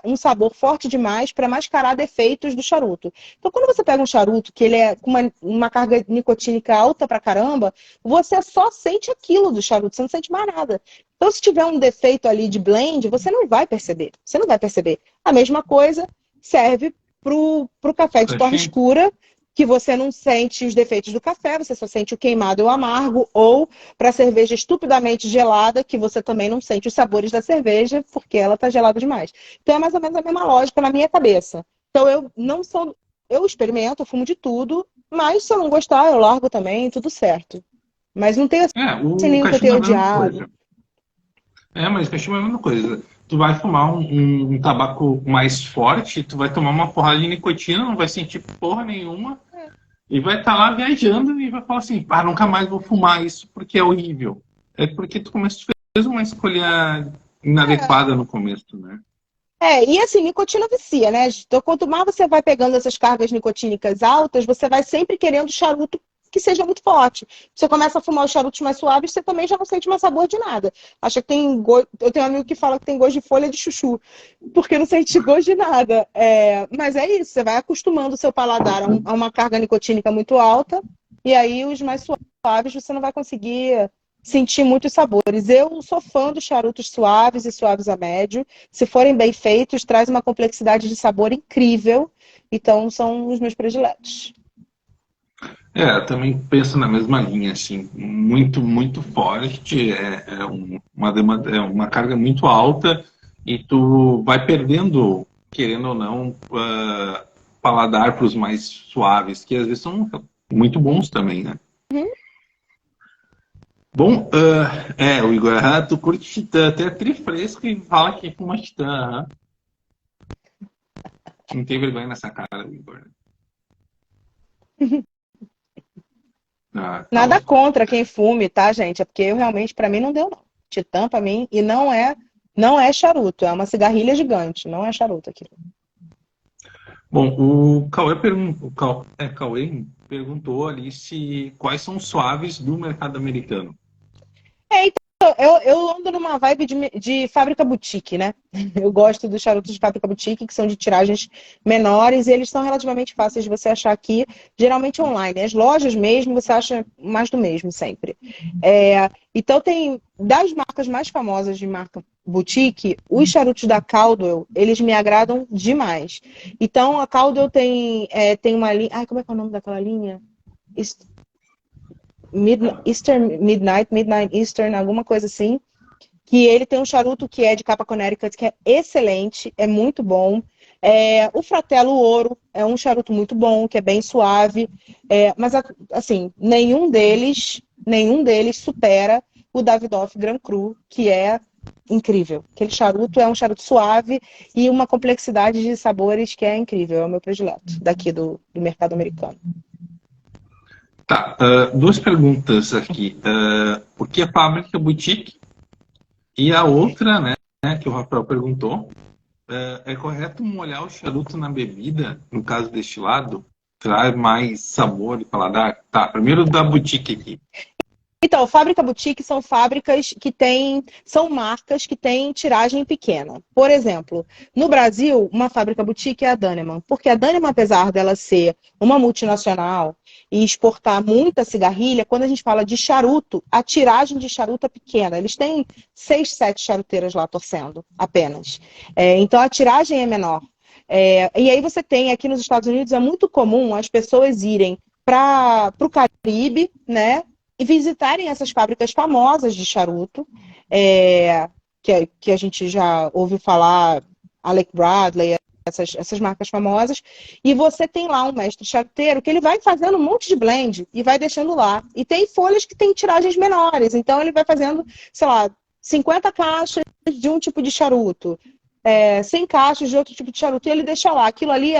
um sabor forte demais para mascarar defeitos do charuto. Então, quando você pega um charuto que ele é com uma carga nicotínica alta pra caramba, você só sente aquilo do charuto, você não sente mais nada. Então, se tiver um defeito ali de blend, você não vai perceber. Você não vai perceber. A mesma coisa serve pro café de torra Achei. escura, que você não sente os defeitos do café, você só sente o queimado e o amargo, ou para cerveja estupidamente gelada, que você também não sente os sabores da cerveja, porque ela está gelada demais. Então é mais ou menos a mesma lógica na minha cabeça. Então eu não sou. Eu experimento, eu fumo de tudo, mas se eu não gostar, eu largo também, tudo certo. Mas não tem assim O nenhum que eu cachimbo tenha é a mesma odiado. coisa. Mas o cachimbo é a mesma coisa. Tu vai fumar um tabaco mais forte, tu vai tomar uma porrada de nicotina, não vai sentir porra nenhuma, e vai estar lá viajando e vai falar assim, nunca mais vou fumar isso porque é horrível. É porque tu fez uma escolha inadequada no começo, né? E assim, nicotina vicia, né? Então, quanto mais você vai pegando essas cargas nicotínicas altas, você vai sempre querendo charuto que seja muito forte. Você começa a fumar os charutos mais suaves, você também já não sente mais sabor de nada. Acha que tem gosto. Eu tenho um amigo que fala que tem gosto de folha de chuchu, porque não sente gosto de nada. Mas é isso, você vai acostumando o seu paladar a uma carga nicotínica muito alta, e aí os mais suaves você não vai conseguir sentir muitos sabores. Eu sou fã dos charutos suaves e suaves a médio. Se forem bem feitos, traz uma complexidade de sabor incrível. Então, são os meus prediletos. Eu também penso na mesma linha, assim, muito, muito forte, uma demanda, é uma carga muito alta e tu vai perdendo, querendo ou não, paladar para os mais suaves, que às vezes são muito bons também, né? Uhum. Bom, o Igor, tu curte Titã, até trifresco e fala que fuma Titã. Não tem vergonha nessa cara, Igor. Tá Nada ótimo. contra quem fume, tá, gente? É porque eu realmente, pra mim, não deu, não. Titã, pra mim, e não é charuto, é uma cigarrilha gigante, não é charuto aqui. Bom, Cauê perguntou ali quais são os suaves do mercado americano. Então, eu ando numa vibe de fábrica boutique, né? Eu gosto dos charutos de fábrica boutique, que são de tiragens menores, e eles são relativamente fáceis de você achar aqui, geralmente online. As lojas mesmo, você acha mais do mesmo sempre. Então, tem das marcas mais famosas de marca boutique, os charutos da Caldwell, eles me agradam demais. Então, a Caldwell tem uma linha. Ai, como é que é o nome daquela linha? Midnight Eastern, alguma coisa assim, que ele tem um charuto que é de Capa Connecticut, que é excelente, é muito bom. O Fratello Ouro é um charuto muito bom, que é bem suave, mas assim, nenhum deles supera o Davidoff Grand Cru, que é incrível. Aquele charuto é um charuto suave e uma complexidade de sabores que é incrível, é o meu predileto daqui do mercado americano. Tá, duas perguntas aqui. O que é fábrica boutique? E a outra, né, que o Rafael perguntou, é correto molhar o charuto na bebida, no caso destilado, traz mais sabor e paladar? Tá, primeiro da boutique aqui. Então, fábrica boutique são fábricas são marcas que têm tiragem pequena. Por exemplo, no Brasil, uma fábrica boutique é a Dannemann, porque a Dannemann, apesar dela ser uma multinacional e exportar muita cigarrilha, quando a gente fala de charuto, a tiragem de charuto é pequena. Eles têm 6, 7 charuteiras lá torcendo, apenas. Então, a tiragem é menor. E aí você tem, aqui nos Estados Unidos, é muito comum as pessoas irem para o Caribe, né? E visitarem essas fábricas famosas de charuto, que a gente já ouviu falar, Alec Bradley, essas marcas famosas, e você tem lá um mestre charuteiro que ele vai fazendo um monte de blend e vai deixando lá. E tem folhas que têm tiragens menores, então ele vai fazendo, sei lá, 50 caixas de um tipo de charuto, 100 caixas de outro tipo de charuto, e ele deixa lá. Aquilo ali,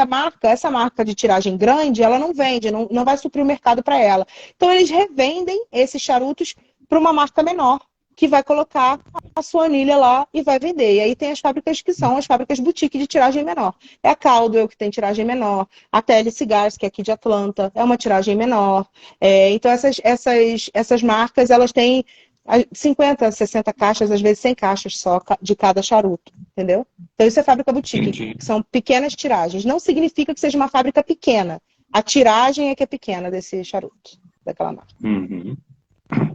essa marca de tiragem grande, ela não vende, não vai suprir o mercado para ela. Então, eles revendem esses charutos para uma marca menor, que vai colocar a sua anilha lá e vai vender. E aí tem as fábricas que são as fábricas boutique de tiragem menor. É a Caldwell, que tem tiragem menor, a TL Cigars, que é aqui de Atlanta, é uma tiragem menor. Então, essas marcas, elas têm 50, 60 caixas, às vezes 100 caixas só de cada charuto, entendeu? Então isso é fábrica boutique, Entendi. que são pequenas tiragens. Não significa que seja uma fábrica pequena. A tiragem é que é pequena desse charuto, daquela marca. Uhum.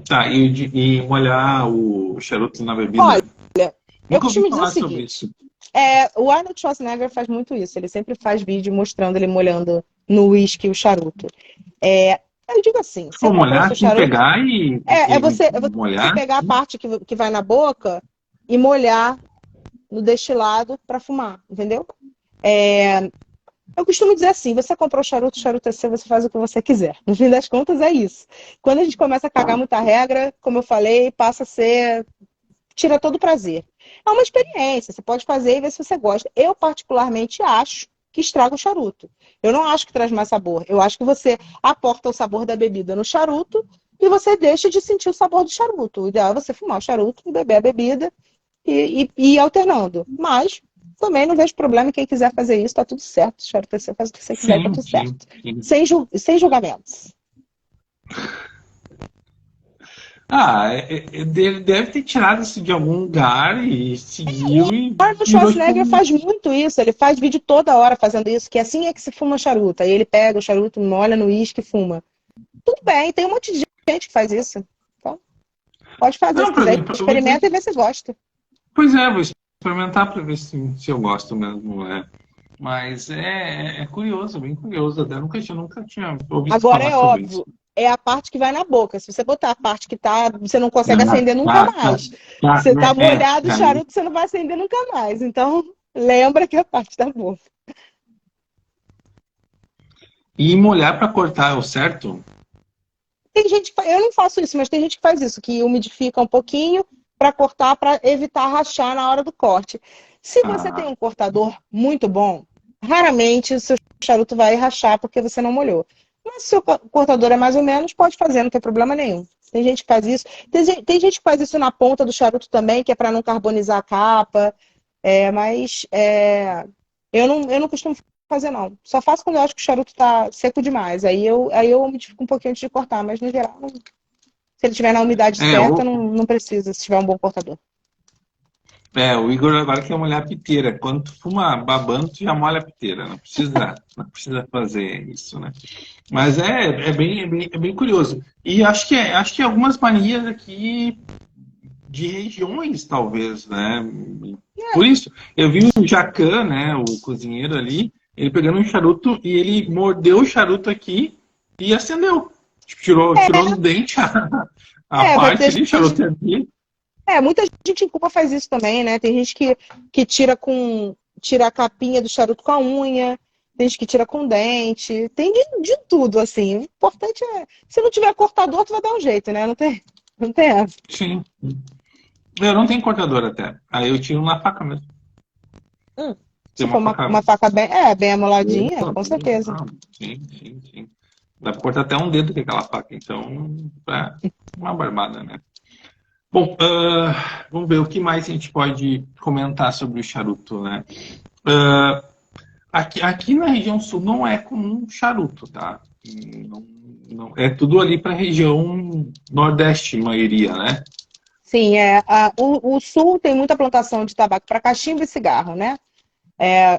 Tá, e molhar o charuto na bebida? Olha, eu Nunca ouvi costumo dizer o falar sobre seguinte, isso. o Arnold Schwarzenegger faz muito isso, ele sempre faz vídeo mostrando ele molhando no uísque o charuto. Eu digo assim, você Vou comprou o molhar seu assim, charuto, pegar e, é e você molhar. pegar a parte que vai na boca e molhar no destilado para fumar, entendeu? Eu costumo dizer assim, você comprou o charuto é seu, você faz o que você quiser. No fim das contas é isso. Quando a gente começa a cagar muita regra, como eu falei, passa a ser, tira todo o prazer. É uma experiência, você pode fazer e ver se você gosta. Eu particularmente acho que estraga o charuto. Eu não acho que traz mais sabor. Eu acho que você aporta o sabor da bebida no charuto e você deixa de sentir o sabor do charuto. O ideal é você fumar o charuto e beber a bebida e ir alternando. Mas também não vejo problema em quem quiser fazer isso, tá tudo certo. O charuto você faz o que você quiser, tá Sim, tudo sim, certo. sim. Sem julgamentos. Ele deve ter tirado isso de algum lugar e seguiu e Arnold virou tipo Schwarzenegger faz muito isso, ele faz vídeo toda hora fazendo isso, que assim é que se fuma charuto. Aí ele pega o charuto, molha no uísque e fuma. Tudo bem, tem um monte de gente que faz isso. Então, pode fazer Não, se quiser, eu vou dizer experimenta e vê se gosta. pois vou experimentar para ver se eu gosto mesmo, né? Mas é curioso, bem curioso. Até nunca tinha ouvido Agora falar é sobre isso. óbvio, é a parte que vai na boca. Se você botar a parte que você não consegue Ah, acender nunca tá, tá, mais. tá, Você tá molhado o aí, charuto, você não vai acender nunca mais. Então, lembra que é a parte da boca. E molhar para cortar é o certo? Tem gente que eu não faço isso, mas tem gente que faz isso, que umidifica um pouquinho para cortar, para evitar rachar na hora do corte. Se você tem Ah, um cortador muito bom, raramente o seu charuto vai rachar porque você não molhou. Mas se o cortador é mais ou menos, pode fazer, não tem problema nenhum. Tem gente que faz isso. Tem gente que faz isso na ponta do charuto também, que é para não carbonizar a capa. Mas eu não costumo fazer, não. Só faço quando eu acho que o charuto tá seco demais. Aí eu umidifico um pouquinho antes de cortar, mas no geral, se ele estiver na umidade é, certa, não precisa, se tiver um bom cortador. o Igor agora quer molhar a piteira. Quando tu fuma babando, tu já molha a piteira. Não precisa fazer isso, né? Mas é bem curioso. E acho que algumas manias aqui de regiões, talvez, né? Por isso, eu vi o Jacan, né, o cozinheiro ali, ele pegando um charuto e ele mordeu o charuto aqui e acendeu. Tipo, tirou no dente a Vai parte ter ali, o gente. charuto ali. Muita gente em culpa faz isso também, né? Tem gente que tira a capinha do charuto com a unha, tem gente que tira com o dente, tem de tudo, assim. O importante é, se não tiver cortador, tu vai dar um jeito, né? Não tem essa. Sim. Eu não tenho cortador até. Aí eu tiro na faca mesmo. Tem Se for uma uma faca. faca bem amoladinha, com certeza. Ah, sim, sim, sim. Dá pra cortar até um dedo com aquela faca. Então, é uma barbada, né? Bom, vamos ver o que mais a gente pode comentar sobre o charuto, né? Ah, aqui na região sul não é comum charuto, tá? Não, é tudo ali para a região nordeste, maioria, né? Sim, o sul tem muita plantação de tabaco para cachimbo e cigarro, né?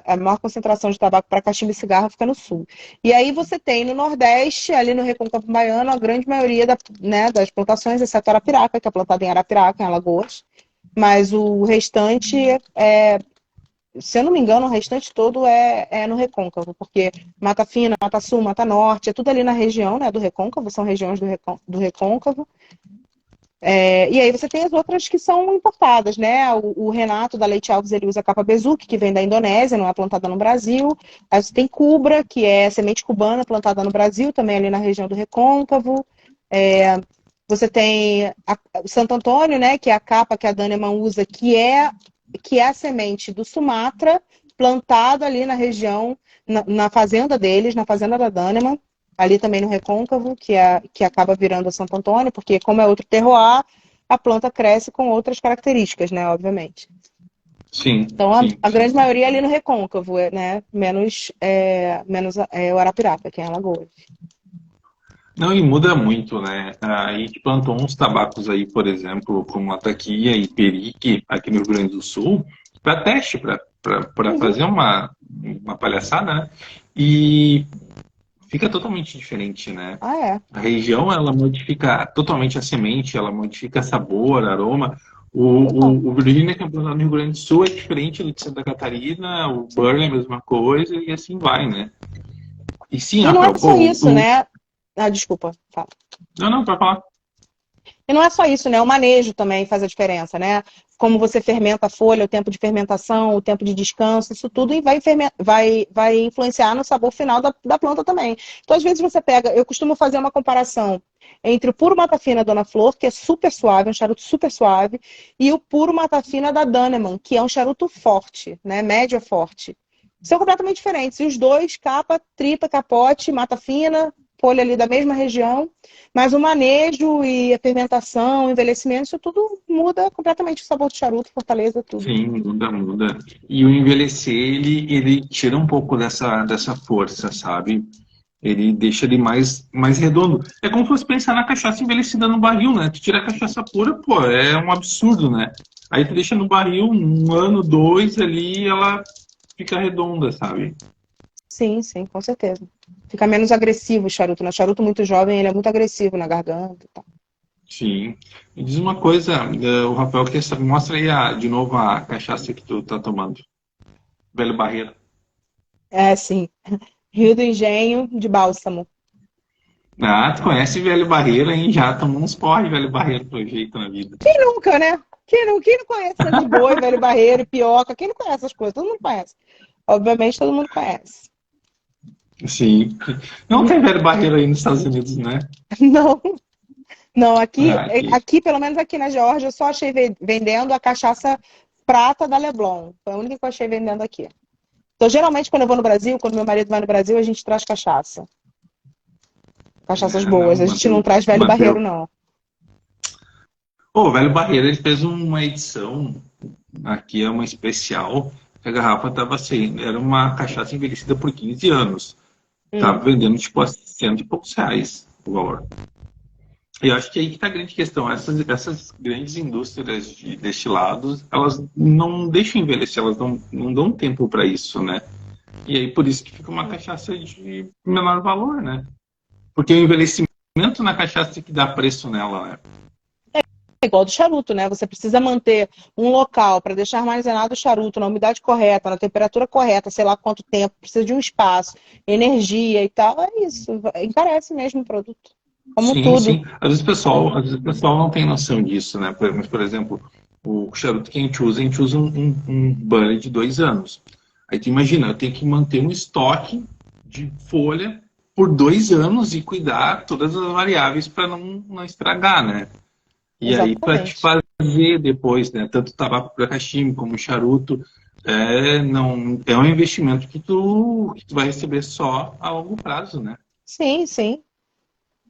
A maior concentração de tabaco para cachimbo e cigarro fica no sul. E aí você tem no Nordeste, ali no Recôncavo Baiano, a grande maioria né, das plantações, exceto a Arapiraca, que é plantada em Arapiraca, em Alagoas. Mas o restante, se eu não me engano, o restante todo é no Recôncavo, porque Mata Fina, Mata Sul, Mata Norte, é tudo ali na região, né, do Recôncavo, são regiões do Recôncavo. E aí você tem as outras que são importadas, né? O Renato da Leite Alves, ele usa capa Bezuque, que vem da Indonésia, não é plantada no Brasil. Aí você tem Cubra, que é semente cubana plantada no Brasil, também ali na região do Recôncavo. Você tem o Santo Antônio, né? Que é a capa que a Daneman usa, que é a semente do Sumatra, plantada ali na região, na fazenda deles, na fazenda da Daneman, ali também no Recôncavo, que acaba virando a Santo Antônio, porque como é outro terroir, a planta cresce com outras características, né, obviamente. Sim, Então, sim, a grande sim. maioria é ali no Recôncavo, né, menos o Arapiraca, que é em Alagoas. Não, e muda muito, né? A gente plantou uns tabacos aí, por exemplo, como Ataquia e Perique, aqui no Rio Grande do Sul, para teste, para Uhum. fazer uma palhaçada, né? E fica totalmente diferente, né? Ah, é. A região, ela modifica totalmente a semente, ela modifica sabor, aroma. O Virgínia, que é plantado no Rio Grande do Sul, é diferente do de Santa Catarina, o Burley é a mesma coisa, e assim vai, né? E sim, E não é Rafael, só pô, isso, né? Ah, desculpa, fala. não, não, para falar. E não é só isso, né? O manejo também faz a diferença, né? Como você fermenta a folha, o tempo de fermentação, o tempo de descanso, isso tudo e vai influenciar no sabor final da planta também. Então, às vezes você pega, eu costumo fazer uma comparação entre o puro Mata Fina Dona Flor, que é super suave, um charuto super suave, e o puro Mata Fina da Daneman, que é um charuto forte, né? Médio forte. São completamente diferentes. E os dois, capa, tripa, capote, Mata Fina, folha ali da mesma região, mas o manejo e a fermentação, o envelhecimento, isso tudo muda completamente o sabor do charuto, fortaleza, tudo. Sim, muda, muda. E o envelhecer, ele tira um pouco dessa força, sabe? Ele deixa ele mais redondo. É como se fosse pensar na cachaça envelhecida no barril, né? Tu tira a cachaça pura, pô, é um absurdo, né? Aí tu deixa no barril um ano, dois ali, ela fica redonda, sabe? Sim, sim, com certeza. Fica menos agressivo o charuto, né? O charuto muito jovem, ele é muito agressivo na garganta e tal. Sim. Me diz uma coisa, o Rafael quer saber, mostra aí de novo a cachaça que tu tá tomando. Velho Barreiro. Sim. Rio do Engenho de Bálsamo. Ah, tu conhece Velho Barreiro, hein? Já tomou uns porre Velho Barreiro pelo jeito na vida. Quem nunca, né? Quem não conhece sangue de boi, velho barreiro, pioca? Quem não conhece essas coisas? Todo mundo conhece. Obviamente, todo mundo conhece. Sim. Não tem velho barreiro aí nos Estados Unidos, né? Não, não, Ah, aqui. aqui, pelo menos aqui na Geórgia, eu só achei vendendo a cachaça prata da Leblon. Foi a única que eu achei vendendo aqui. Então, geralmente, quando eu vou no Brasil, quando meu marido vai no Brasil, a gente traz cachaça. Cachaças É, não, boas. A gente não traz velho barreiro, manteu. não. Pô, o Velho Barreiro, ele fez uma edição, aqui é uma especial, que a garrafa tava saindo, era uma cachaça envelhecida por 15 anos. Tava Hum. vendendo, tipo, a cento e poucos reais o valor. E eu acho que aí que tá a grande questão. Essas grandes indústrias de destilados, elas não deixam envelhecer, elas não dão tempo para isso, né? E aí por isso que fica uma cachaça de menor valor, né? Porque o envelhecimento na cachaça é que dá preço nela, né? É igual do charuto, né? Você precisa manter um local para deixar armazenado o charuto na umidade correta, na temperatura correta, sei lá quanto tempo, precisa de um espaço, energia e tal. É isso. Encarece mesmo o produto. Como Sim, tudo. sim. Às vezes o pessoal não tem noção disso, né? Mas, por exemplo, o charuto que a gente usa um bullet de 2 anos. Aí tu imagina, eu tenho que manter um estoque de folha por 2 anos e cuidar todas as variáveis para não estragar, né? E aí, para te Exatamente. fazer depois, né? Tanto tabaco para cachimbo como charuto, não, é um investimento que tu vai receber só a longo prazo, né? Sim, sim.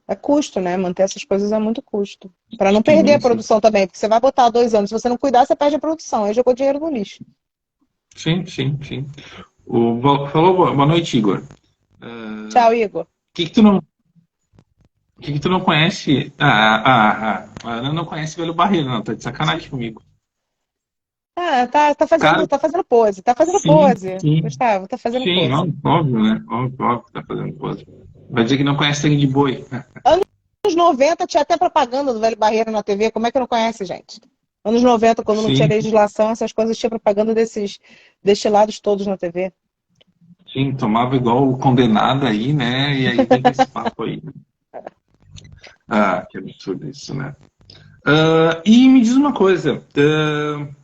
É custo, né? Manter essas coisas é muito custo. Para não perder a Sim, sim. produção também, porque você vai botar 2 anos, se você não cuidar, você perde a produção. Aí jogou dinheiro no lixo. Sim, sim, sim. Falou, boa noite, Igor. Tchau, Igor. O que que tu não conhece? A Ana não conhece Velho Barreiro, não, tá de sacanagem comigo. Ah, tá Cara, fazendo, tá fazendo pose. Tá fazendo sim, pose. sim, Gustavo, tá fazendo sim, pose. óbvio, né? Óbvio que tá fazendo coisa. Vai dizer que não conhece sangue de boi. Anos 90 tinha até propaganda do Velho Barreiro na TV. Como é que não conhece, gente? Anos 90, quando não tinha Sim, legislação, essas coisas tinha propaganda desses destilados todos na TV. sim, tomava igual o condenado aí, né? E aí vem com esse papo aí. Ah, que absurdo isso, né? E me diz uma coisa,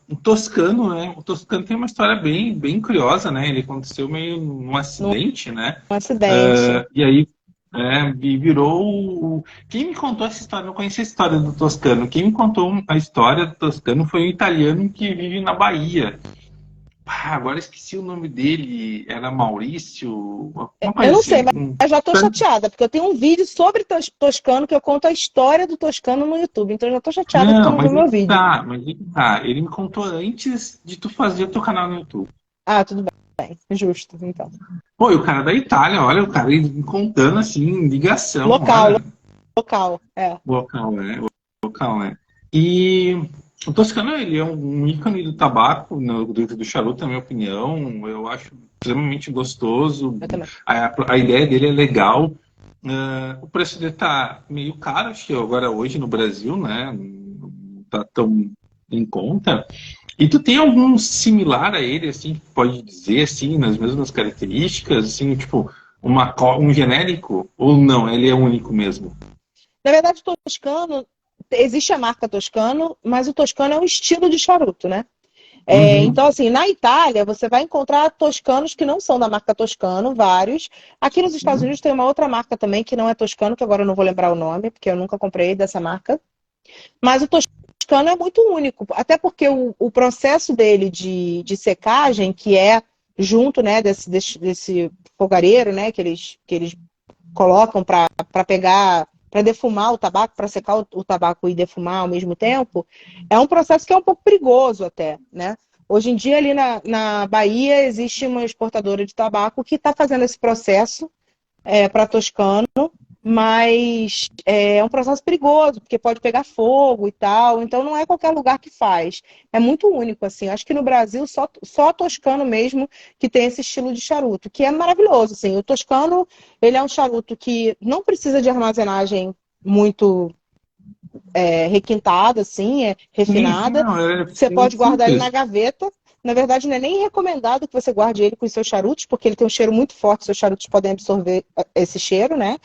o Toscano, né? O Toscano tem uma história bem curiosa, né? Ele aconteceu meio num Num acidente, né? acidente. E aí e virou. Quem me contou essa história? Eu não conhecia a história do Toscano. Quem me contou a história do Toscano foi um italiano que vive na Bahia. Agora esqueci o nome dele. Era Maurício, uma Eu coisa não sei, assim. mas já tô chateada, porque eu tenho um vídeo sobre Toscano que eu conto a história do Toscano no YouTube. Então eu já tô chateada que tu Não, não viu meu vídeo. mas aí que tá. Ele me contou antes de tu fazer o teu canal no YouTube. Ah, tudo bem. Justo, então. Pô, e o cara da Itália, olha, o cara me contando assim, ligação, Local, olha, local. É. o local, né? O local, né? E o Toscano, ele é um ícone do tabaco, do charuto, na minha opinião. Eu acho extremamente gostoso. Eu também. A ideia dele é legal. O preço dele tá meio caro, acho que agora hoje no Brasil, né? Não tá tão em conta. E tu tem algum similar a ele, assim, que pode dizer, assim, nas mesmas características, assim, tipo, um genérico? Ou não, ele é único mesmo? Na verdade, o Toscano, existe a marca Toscano, mas o Toscano é um estilo de charuto, né? Uhum, Então, assim, na Itália, você vai encontrar toscanos que não são da marca Toscano, vários. Aqui nos Estados uhum, Unidos tem uma outra marca também que não é Toscano, que agora eu não vou lembrar o nome, porque eu nunca comprei dessa marca. Mas o toscano é muito único, até porque o processo dele de secagem, que é junto, né, desse fogareiro, né, que eles colocam para pegar, para defumar o tabaco, para secar o tabaco e defumar ao mesmo tempo, é um processo que é um pouco perigoso até, né? Hoje em dia, ali na Bahia, existe uma exportadora de tabaco que está fazendo esse processo para Toscano, mas é um processo perigoso, porque pode pegar fogo e tal, então não é qualquer lugar que faz. É muito único, assim. Acho que no Brasil só Toscano mesmo que tem esse estilo de charuto, que é maravilhoso, assim. O Toscano, ele é um charuto que não precisa de armazenagem muito requintada, assim, sim, sim, refinada. não, Você é pode guardar ele na simples. gaveta. Na verdade, não é nem recomendado que você guarde ele com os seus charutos, porque ele tem um cheiro muito forte, seus charutos podem absorver esse cheiro, né?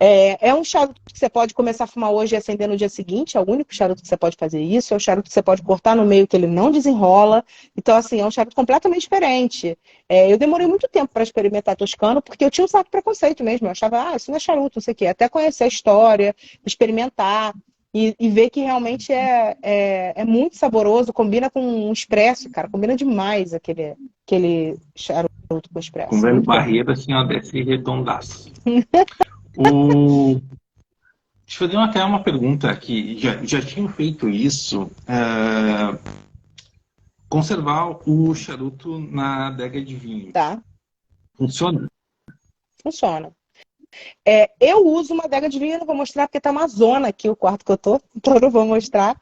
É um charuto que você pode começar a fumar hoje e acender no dia seguinte, é o único charuto que você pode fazer isso, é um charuto que você pode cortar no meio que ele não desenrola. Então, assim, é um charuto completamente diferente. Eu demorei muito tempo para experimentar toscano, porque eu tinha um certo preconceito mesmo. Eu achava, isso não é charuto, não sei o quê. Até conhecer a história, experimentar e ver que realmente é muito saboroso, combina com um expresso, cara, combina demais aquele charuto com Com o expresso. velho Muito bom. Barreiro, assim, ó, desce redondaço. O... Deixa eu fazer até uma pergunta aqui. Já tinham feito isso? Conservar o charuto na adega de vinho. Tá? Funciona? Funciona. Eu uso uma adega de vinho, eu não vou mostrar porque tá uma zona aqui o quarto que eu tô, então eu não vou mostrar.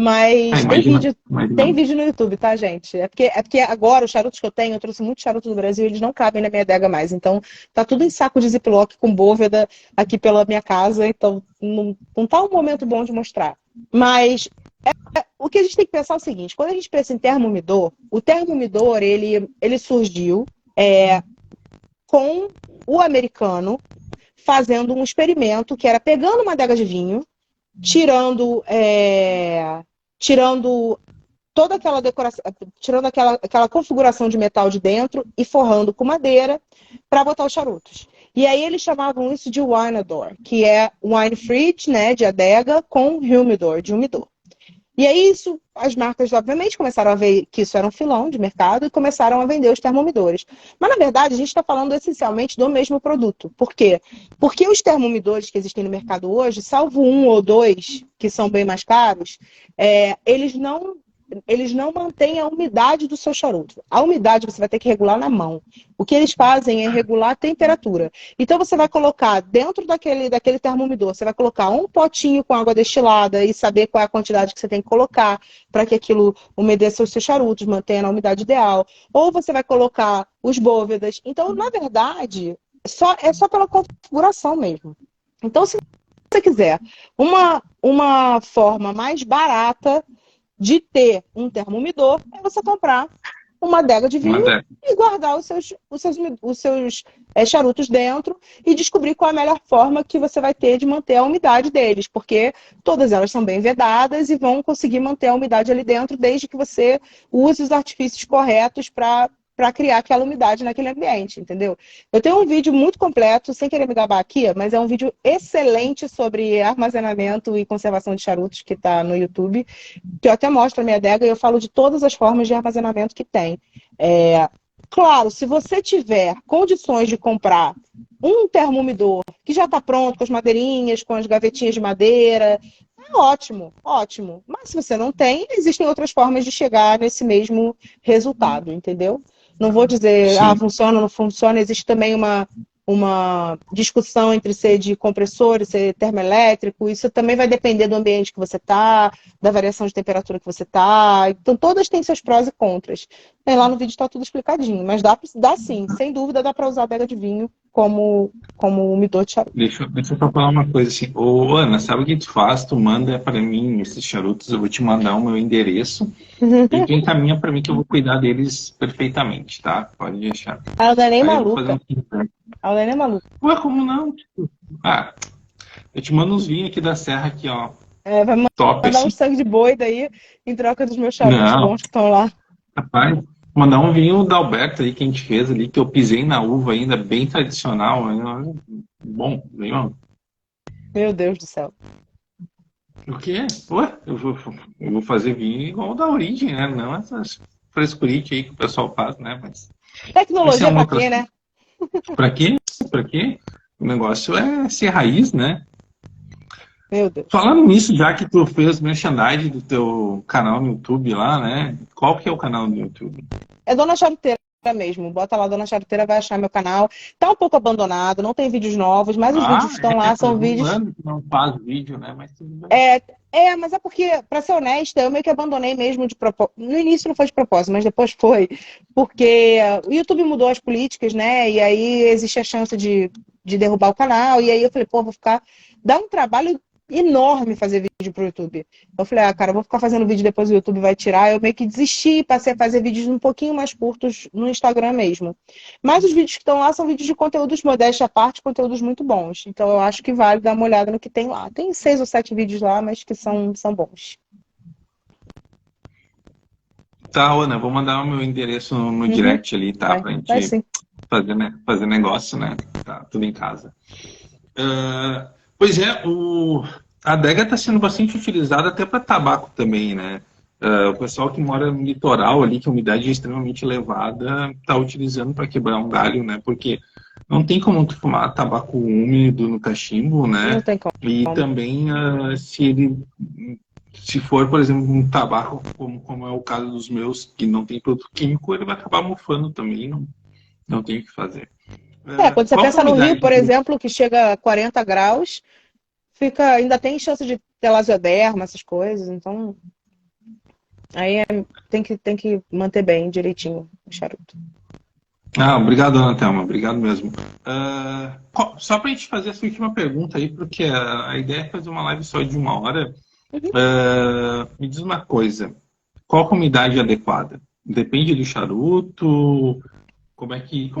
Mas Imagina. tem vídeo no YouTube, tá, gente? É porque agora os charutos que eu tenho, eu trouxe muitos charutos do Brasil, eles não cabem na minha adega mais. Então tá tudo em saco de Ziploc com bóveda aqui pela minha casa, então não tá um momento bom de mostrar. Mas o que a gente tem que pensar é o seguinte, quando a gente pensa em termo-umidor, o termo-umidor, ele surgiu com o americano fazendo um experimento que era pegando uma adega de vinho, tirando toda aquela decoração, tirando aquela configuração de metal de dentro e forrando com madeira para botar os charutos. E aí eles chamavam isso de winedor, que é wine fridge, né, de adega, com humidor, de umidor. E aí as marcas, obviamente, começaram a ver que isso era um filão de mercado e começaram a vender os termomidores. Mas, na verdade, a gente está falando essencialmente do mesmo produto. Por quê? Porque os termomidores que existem no mercado hoje, salvo um ou dois, que são bem mais caros, eles não mantêm a umidade do seu charuto. A umidade você vai ter que regular na mão. O que eles fazem é regular a temperatura. Então você vai colocar dentro daquele termomidor, você vai colocar um potinho com água destilada e saber qual é a quantidade que você tem que colocar para que aquilo umedeça os seus charutos, mantenha a umidade ideal. Ou você vai colocar os bóvedas. Então, na verdade, é só pela configuração mesmo. Então, se você quiser uma forma mais barata de ter um termomidor, é você comprar uma adega de vinho e guardar os seus charutos dentro e descobrir qual é a melhor forma que você vai ter de manter a umidade deles, porque todas elas são bem vedadas e vão conseguir manter a umidade ali dentro desde que você use os artifícios corretos para criar aquela umidade naquele ambiente, entendeu? Eu tenho um vídeo muito completo, sem querer me gabar aqui, mas é um vídeo excelente sobre armazenamento e conservação de charutos que está no YouTube, que eu até mostro a minha adega e eu falo de todas as formas de armazenamento que tem. Claro, se você tiver condições de comprar um termomidor que já está pronto, com as madeirinhas, com as gavetinhas de madeira, é ótimo, ótimo. Mas se você não tem, existem outras formas de chegar nesse mesmo resultado, entendeu? Não vou dizer, funciona ou não funciona, existe também uma discussão entre ser de compressor e ser termoelétrico, isso também vai depender do ambiente que você está, da variação de temperatura que você está, então todas têm seus prós e contras. Lá no vídeo está tudo explicadinho, mas dá sim, sem dúvida dá para usar a adega de vinho como umidor de charuto. Deixa eu só falar uma coisa assim. Ô, Ana, sabe o que tu faz? Tu manda para mim esses charutos, eu vou te mandar o meu endereço e tu encaminha para mim que eu vou cuidar deles perfeitamente, tá? Pode deixar. Ela não é nem Aí maluca. Ela não é nem maluca. Ué, como não? Eu te mando uns vinhos aqui da serra aqui, ó. Vai Top, mandar assim. um sangue de boi daí em troca dos meus charutos bons que estão lá. Rapaz, mandar um vinho da Alberto aí que a gente fez ali, que eu pisei na uva ainda, bem tradicional. Bom, vinho. Meu Deus do céu. O quê? Ué, eu vou fazer vinho igual o da origem, né? Não essas frescurites aí que o pessoal faz, né? Mas Tecnologia pra quê, né? Pra quê? Pra quê? O negócio é ser raiz, né? Meu Deus. Falando nisso, já que tu fez merchandising do teu canal no YouTube lá, né? Qual que é o canal do YouTube? É Dona Charuteira mesmo. Bota lá, Dona Charuteira, vai achar meu canal. Tá um pouco abandonado, não tem vídeos novos, mas os vídeos que estão lá são vídeos... Não faz vídeo, né? Mas tudo bem. Mas é porque, pra ser honesta, eu meio que abandonei mesmo de propósito. No início não foi de propósito, mas depois foi. Porque o YouTube mudou as políticas, né? E aí existe a chance de derrubar o canal. E aí eu falei, vou ficar... Dá um trabalho enorme fazer vídeo pro YouTube. Eu falei, cara, eu vou ficar fazendo vídeo depois o YouTube vai tirar. Eu meio que desisti e passei a fazer vídeos um pouquinho mais curtos no Instagram mesmo. Mas os vídeos que estão lá são vídeos de conteúdos modéstia à parte, conteúdos muito bons. Então eu acho que vale dar uma olhada no que tem lá. Tem 6 ou 7 vídeos lá, mas que são bons. Tá, Ana, vou mandar o meu endereço no direct ali, tá? Pra gente sim. fazer negócio, né? Tá, tudo em casa. Pois é, a adega está sendo bastante utilizada até para tabaco também, né? O pessoal que mora no litoral ali, que a umidade é extremamente elevada, está utilizando para quebrar um galho, né? Porque não tem como tu fumar tabaco úmido no cachimbo, né? Não tem como. E também se for, por exemplo, um tabaco como é o caso dos meus, que não tem produto químico, ele vai acabar mofando também, não tem o que fazer. Quando você pensa no Rio, por exemplo, que chega a 40 graus, ainda tem chance de ter lasioderma, essas coisas, então aí tem que manter bem direitinho o charuto. Obrigado, Ana Thelma, obrigado mesmo. Só para a gente fazer essa última pergunta aí, porque a ideia é fazer uma live só de 1 hora. Me diz uma coisa, qual a umidade adequada? Depende do charuto? Como é que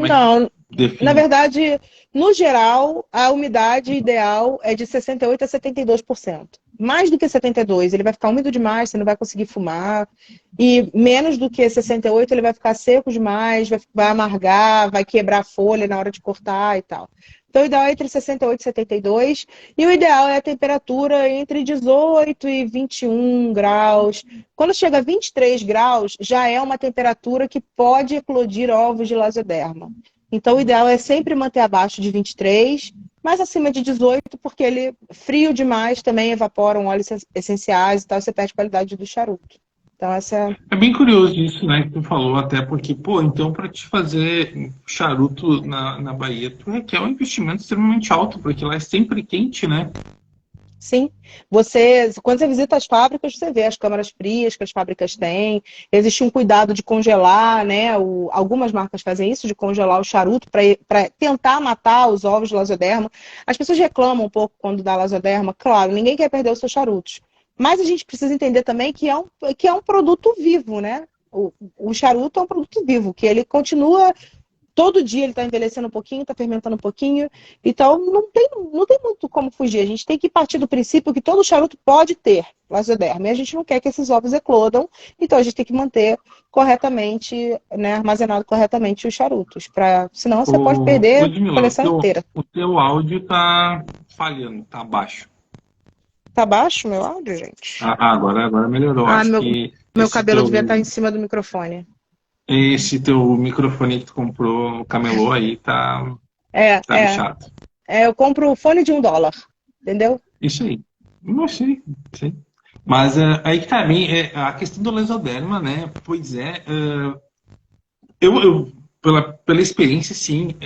define? Na verdade, no geral, a umidade ideal é de 68% a 72%. Mais do que 72%, ele vai ficar úmido demais, você não vai conseguir fumar. E menos do que 68%, ele vai ficar seco demais, vai amargar, vai quebrar a folha na hora de cortar e tal. Então, o ideal é entre 68 e 72. E o ideal é a temperatura entre 18 e 21 graus. Quando chega a 23 graus, já é uma temperatura que pode eclodir ovos de lasioderma. Então, o ideal é sempre manter abaixo de 23, mas acima de 18, porque ele frio demais também evaporam óleos essenciais e tal, você perde a qualidade do charuto. Então, É bem curioso isso, né, que tu falou, até porque, então para te fazer charuto na Bahia, tu requer um investimento extremamente alto, porque lá é sempre quente, né? Sim. Quando você visita as fábricas, você vê as câmaras frias que as fábricas têm. Existe um cuidado de congelar, né? Algumas marcas fazem isso, de congelar o charuto para tentar matar os ovos de lasioderma. As pessoas reclamam um pouco quando dá lasioderma. Claro, ninguém quer perder os seus charutos. Mas a gente precisa entender também que é um produto vivo, né? O charuto é um produto vivo, que ele continua. Todo dia ele está envelhecendo um pouquinho, está fermentando um pouquinho. Então, não tem muito como fugir. A gente tem que partir do princípio que todo charuto pode ter lasioderma. E a gente não quer que esses ovos eclodam. Então, a gente tem que manter corretamente, né, armazenado corretamente os charutos. Senão, você pode perder a coleção inteira. O teu áudio está falhando, está baixo. Tá baixo meu áudio, gente? Agora melhorou. Acho que meu cabelo devia estar em cima do microfone. Esse teu microfone que tu comprou, camelô aí, tá lixado. Eu compro o fone de $1, entendeu? Isso aí. Não sei. Mas aí que tá bem, a questão do lesoderma, né? Pois é, eu pela experiência, sim,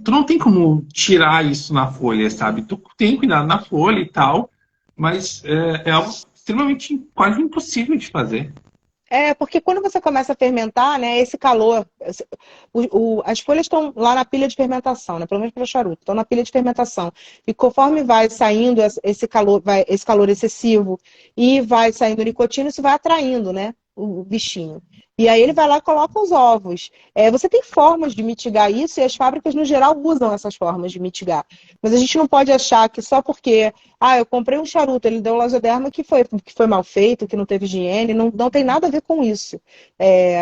tu não tem como tirar isso na folha, sabe? Tu tem cuidado na folha e tal, mas é algo extremamente quase impossível de fazer. Porque quando você começa a fermentar, né, esse calor, as folhas estão lá na pilha de fermentação, né, pelo menos para charuto, estão na pilha de fermentação. E conforme vai saindo esse calor excessivo e vai saindo nicotina, isso vai atraindo, né, o bichinho. E aí ele vai lá e coloca os ovos. Você tem formas de mitigar isso e as fábricas, no geral, usam essas formas de mitigar. Mas a gente não pode achar que só porque eu comprei um charuto, ele deu lasioderma que foi mal feito, que não teve higiene, não tem nada a ver com isso.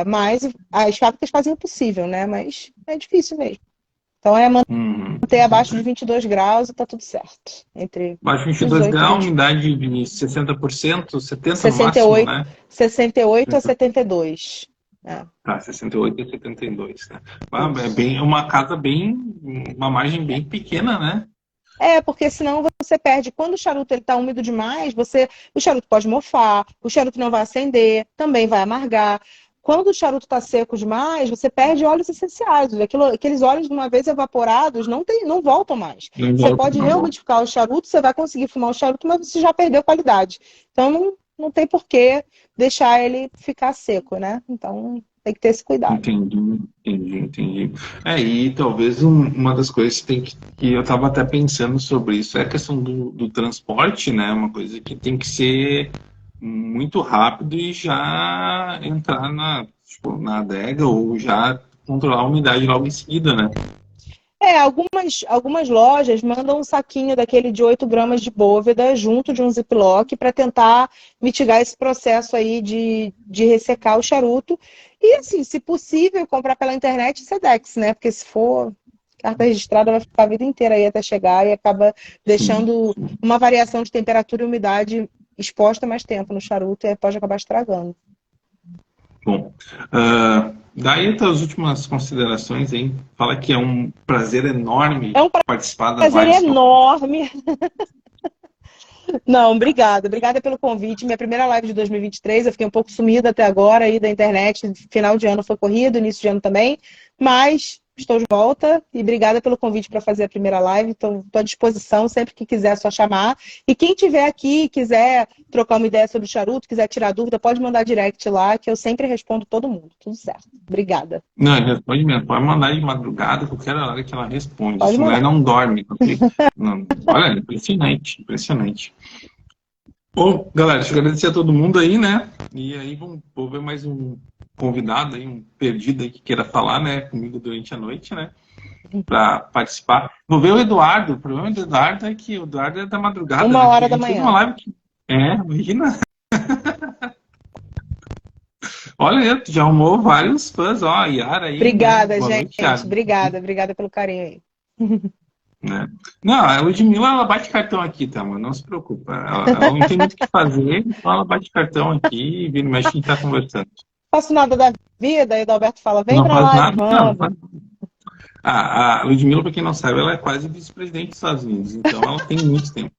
Mas as fábricas fazem o possível, né? Mas é difícil mesmo. Então manter abaixo de 22 graus e tá tudo certo. Abaixo de 22 graus, umidade de 60%, 70% no máximo, né? 68 a 72. Tá, 68 a 72, né? É uma margem bem pequena, né? Porque senão você perde. Quando o charuto está úmido demais, o charuto pode mofar, o charuto não vai acender, também vai amargar. Quando o charuto está seco demais, você perde óleos essenciais. Aqueles óleos, uma vez evaporados, não voltam mais. Você pode relubrificar o charuto, você vai conseguir fumar o charuto, mas você já perdeu qualidade. Então, não tem por que deixar ele ficar seco, né? Então, tem que ter esse cuidado. Entendi. Entendi. E talvez uma das coisas que eu estava até pensando sobre isso é a questão do transporte, né? Uma coisa que tem que ser muito rápido e já entrar na adega ou já controlar a umidade logo em seguida, né? Algumas lojas mandam um saquinho daquele de 8 gramas de Boveda junto de um Ziploc para tentar mitigar esse processo aí de ressecar o charuto. E, assim, se possível, comprar pela internet Sedex, né? Porque se for carta registrada, vai ficar a vida inteira aí até chegar e acaba Sim. deixando uma variação de temperatura e umidade exposta mais tempo no charuto e aí pode acabar estragando. Bom, daí as últimas considerações, hein? Fala que é um prazer enorme É um participar das prazer lives. enorme. Não, obrigada. Obrigada pelo convite. Minha primeira live de 2023, eu fiquei um pouco sumida até agora aí da internet. Final de ano foi corrido, início de ano também. Mas estou de volta e obrigada pelo convite para fazer a primeira live. Estou à disposição, sempre que quiser é só chamar. E quem tiver aqui, quiser trocar uma ideia sobre o charuto, quiser tirar dúvida, pode mandar direct lá, que eu sempre respondo todo mundo. Tudo certo. Obrigada. Não, responde mesmo. Pode mandar de madrugada, qualquer hora que ela responde. Pode Essa mulher mandar. não dorme. Não, olha, impressionante, impressionante. Bom, galera, deixa eu agradecer a todo mundo aí, né? E aí vou ver mais um convidado aí, um perdido aí que queira falar, né, comigo durante a noite, né? Para participar. Vou ver o Eduardo. O problema do Eduardo é que o Eduardo é da madrugada, 1 né? Porque hora a da gente fez uma manhã. live que. Imagina. Olha, tu já arrumou vários fãs, ó, a Yara aí, né? Obrigada, Boa noite, Yara. gente. Obrigada pelo carinho aí. Né? Não, a Ludmilla, ela bate cartão aqui, tá, mano? Não se preocupa. Ela não tem muito o que fazer, então ela bate cartão aqui e vira e mexe, a gente tá conversando. Faço nada da vida, aí o Alberto fala, vem Não pra faz live, nada, não. vamos. A Ludmilla, pra quem não sabe, ela é quase vice-presidente dos Estados Unidos, então ela tem muito tempo.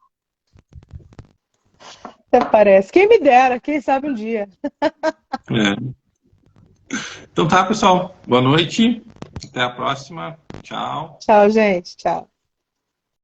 Até parece. Quem me dera, quem sabe um dia. Então tá, pessoal. Boa noite. Até a próxima. Tchau. Tchau, gente. Tchau.